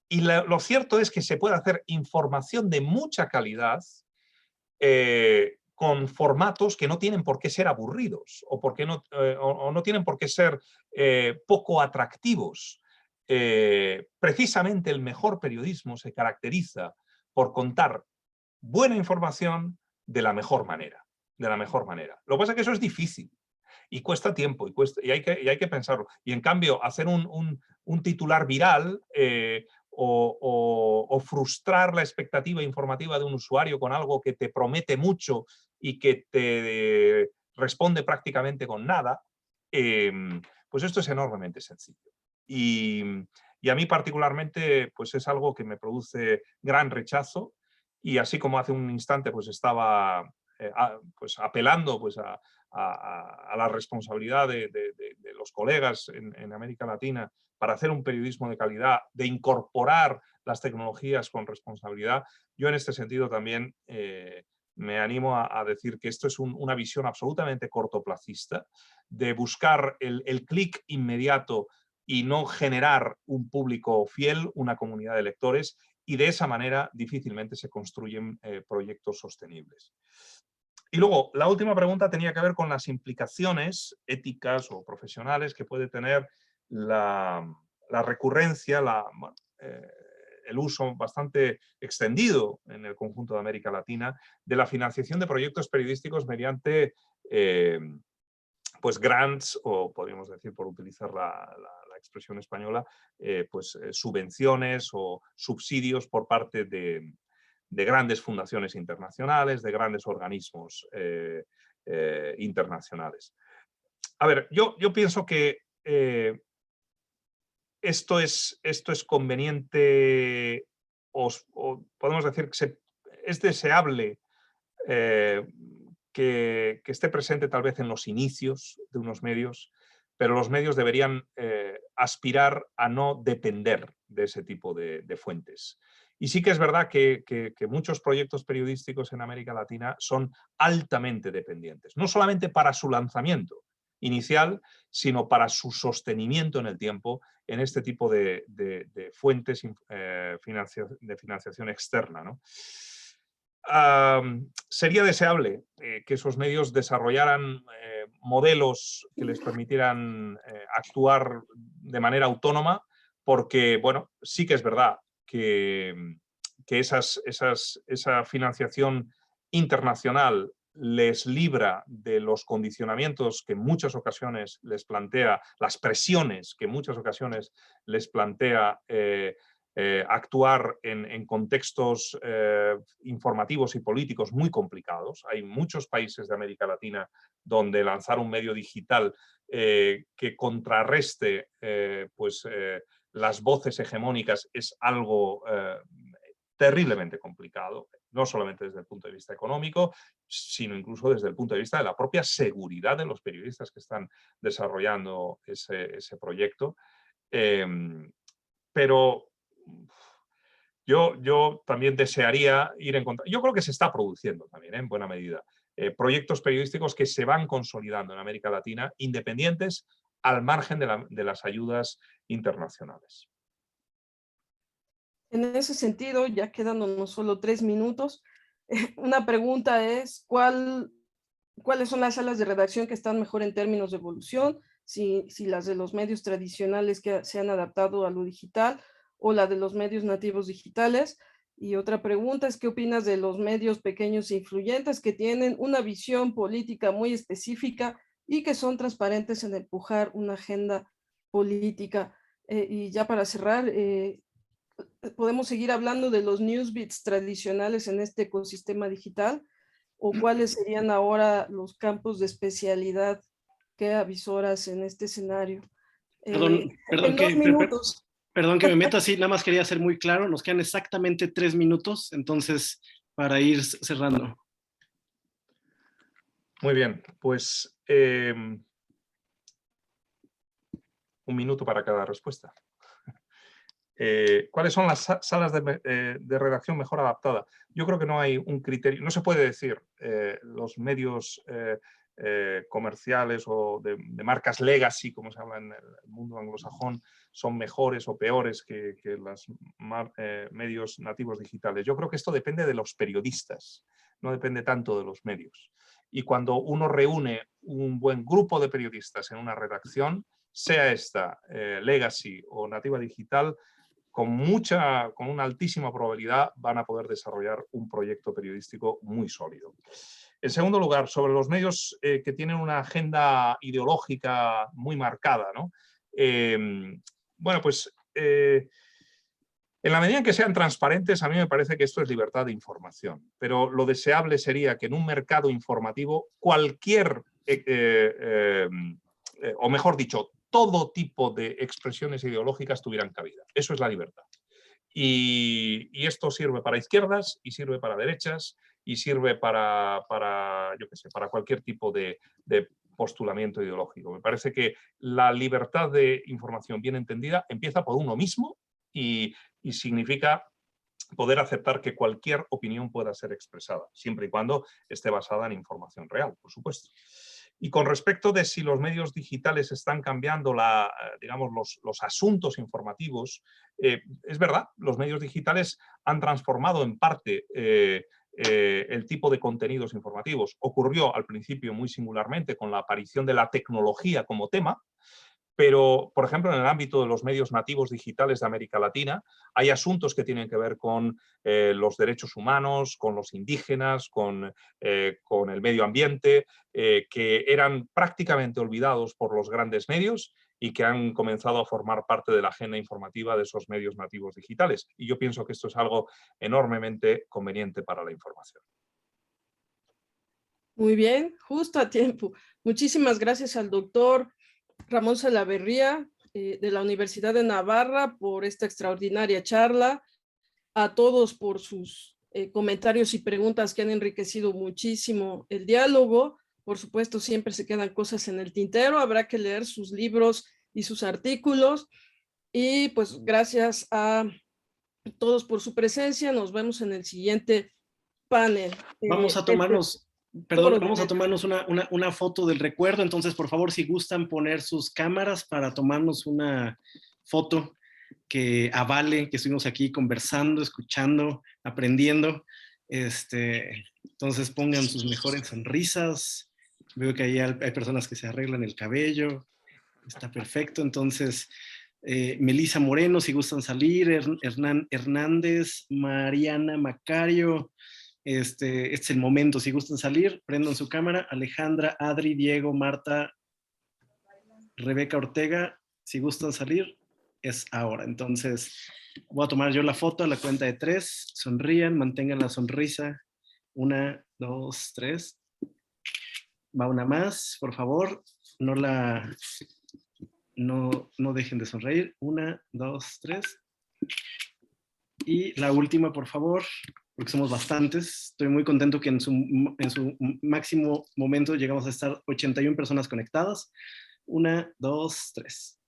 Y lo cierto es que se puede hacer información de mucha calidad con formatos que no tienen por qué ser aburridos o no tienen por qué ser poco atractivos. Precisamente el mejor periodismo se caracteriza por contar buena información de la mejor manera. Lo que pasa es que eso es difícil y cuesta tiempo y hay que pensarlo. Y en cambio, hacer un titular viral o frustrar la expectativa informativa de un usuario con algo que te promete mucho y que te responde prácticamente con nada, pues esto es enormemente sencillo. Y a mí particularmente pues es algo que me produce gran rechazo, y así como hace un instante pues estaba pues apelando pues a la responsabilidad de los colegas en América Latina para hacer un periodismo de calidad, de incorporar las tecnologías con responsabilidad, yo en este sentido también me animo a decir que esto es una visión absolutamente cortoplacista, de buscar el clic inmediato y no generar un público fiel, una comunidad de lectores, y de esa manera difícilmente se construyen proyectos sostenibles. Y luego, la última pregunta tenía que ver con las implicaciones éticas o profesionales que puede tener la recurrencia, el uso bastante extendido en el conjunto de América Latina de la financiación de proyectos periodísticos mediante pues grants, o podríamos decir, por utilizar la expresión española, subvenciones o subsidios por parte de grandes fundaciones internacionales, de grandes organismos internacionales. A ver, yo pienso que esto es conveniente, o podemos decir que es deseable que esté presente tal vez en los inicios de unos medios, pero los medios deberían aspirar a no depender de ese tipo de fuentes. Y sí que es verdad que muchos proyectos periodísticos en América Latina son altamente dependientes, no solamente para su lanzamiento inicial, sino para su sostenimiento en el tiempo en este tipo de fuentes de financiación externa, ¿no? Sería deseable que esos medios desarrollaran modelos que les permitieran actuar de manera autónoma, porque, bueno, sí que es verdad que esa financiación internacional les libra de los condicionamientos que en muchas ocasiones les plantea, las presiones que en muchas ocasiones les plantea actuar en contextos informativos y políticos muy complicados. Hay muchos países de América Latina donde lanzar un medio digital que contrarreste las voces hegemónicas es algo terriblemente complicado, no solamente desde el punto de vista económico, sino incluso desde el punto de vista de la propia seguridad de los periodistas que están desarrollando ese proyecto. Pero yo también desearía ir en contra. Yo creo que se está produciendo también, en buena medida, proyectos periodísticos que se van consolidando en América Latina, independientes, al margen de las ayudas internacionales. En ese sentido, ya quedándonos solo 3 minutos, una pregunta es, ¿cuáles son las salas de redacción que están mejor en términos de evolución? Si las de los medios tradicionales que se han adaptado a lo digital o la de los medios nativos digitales. Y otra pregunta es, ¿qué opinas de los medios pequeños e influyentes que tienen una visión política muy específica y que son transparentes en empujar una agenda política? Y ya para cerrar, ¿podemos seguir hablando de los newsbeats tradicionales en este ecosistema digital? ¿O cuáles serían ahora los campos de especialidad que avisoras en este escenario? Perdón En 2 minutos. Perdón que me meta así, nada más quería ser muy claro, nos quedan exactamente 3 minutos, entonces para ir cerrando. Muy bien, pues 1 minuto para cada respuesta. ¿Cuáles son las salas de redacción mejor adaptadas? Yo creo que no hay un criterio, no se puede decir los medios comerciales o de marcas legacy, como se habla en el mundo anglosajón, son mejores o peores que los medios nativos digitales. Yo creo que esto depende de los periodistas, no depende tanto de los medios. Y cuando uno reúne un buen grupo de periodistas en una redacción, sea esta legacy o nativa digital, con una altísima probabilidad van a poder desarrollar un proyecto periodístico muy sólido. En segundo lugar, sobre los medios que tienen una agenda ideológica muy marcada, ¿no? Bueno, pues en la medida en que sean transparentes, a mí me parece que esto es libertad de información, pero lo deseable sería que en un mercado informativo cualquier, o mejor dicho, todo tipo de expresiones ideológicas tuvieran cabida. Eso es la libertad. Y esto sirve para izquierdas y sirve para derechas y sirve para yo qué sé, para cualquier tipo de postulamiento ideológico. Me parece que la libertad de información bien entendida empieza por uno mismo y significa poder aceptar que cualquier opinión pueda ser expresada, siempre y cuando esté basada en información real, por supuesto. Y con respecto de si los medios digitales están cambiando digamos, los asuntos informativos, es verdad, los medios digitales han transformado en parte el tipo de contenidos informativos. Ocurrió al principio muy singularmente con la aparición de la tecnología como tema, pero, por ejemplo, en el ámbito de los medios nativos digitales de América Latina, hay asuntos que tienen que ver con los derechos humanos, con los indígenas, con el medio ambiente, que eran prácticamente olvidados por los grandes medios y que han comenzado a formar parte de la agenda informativa de esos medios nativos digitales. Y yo pienso que esto es algo enormemente conveniente para la información. Muy bien, justo a tiempo. Muchísimas gracias al doctor Ramón Salaverría de la Universidad de Navarra por esta extraordinaria charla, a todos por sus comentarios y preguntas que han enriquecido muchísimo el diálogo. Por supuesto, siempre se quedan cosas en el tintero, habrá que leer sus libros y sus artículos. Y pues gracias a todos por su presencia, nos vemos en el siguiente panel. Vamos a tomarnos, perdón, vamos a tomarnos una foto del recuerdo, entonces por favor si gustan poner sus cámaras para tomarnos una foto que avale que estuvimos aquí conversando, escuchando, aprendiendo. Entonces pongan sus mejores sonrisas. Veo que ahí hay personas que se arreglan el cabello. Está perfecto. Entonces, Melissa Moreno, si gustan salir, Hernán Hernández, Mariana Macario. Este es el momento, si gustan salir, prendan su cámara. Alejandra, Adri, Diego, Marta, Rebeca Ortega, si gustan salir, es ahora. Entonces, voy a tomar yo la foto a la cuenta de 3. Sonrían, mantengan la sonrisa. 1, 2, 3. Va una más, por favor. No dejen de sonreír. 1, 2, 3. Y la última, por favor, porque somos bastantes. Estoy muy contento que en su máximo momento llegamos a estar 81 personas conectadas. 1, 2, 3.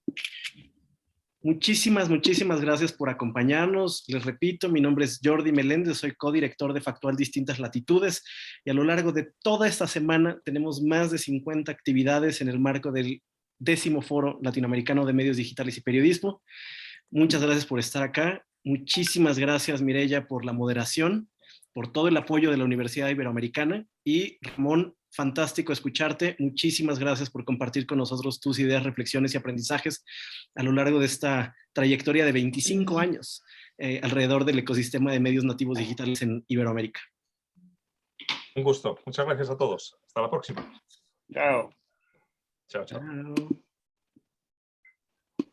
Muchísimas gracias por acompañarnos. Les repito, mi nombre es Jordi Meléndez, soy codirector de Factual Distintas Latitudes y a lo largo de toda esta semana tenemos más de 50 actividades en el marco del 10º Foro Latinoamericano de Medios Digitales y Periodismo. Muchas gracias por estar acá. Muchísimas gracias, Mireya, por la moderación, por todo el apoyo de la Universidad Iberoamericana. Y Ramón, fantástico escucharte. Muchísimas gracias por compartir con nosotros tus ideas, reflexiones y aprendizajes a lo largo de esta trayectoria de 25 años alrededor del ecosistema de medios nativos digitales en Iberoamérica. Un gusto. Muchas gracias a todos. Hasta la próxima. Chao. Chao, chao. Chao.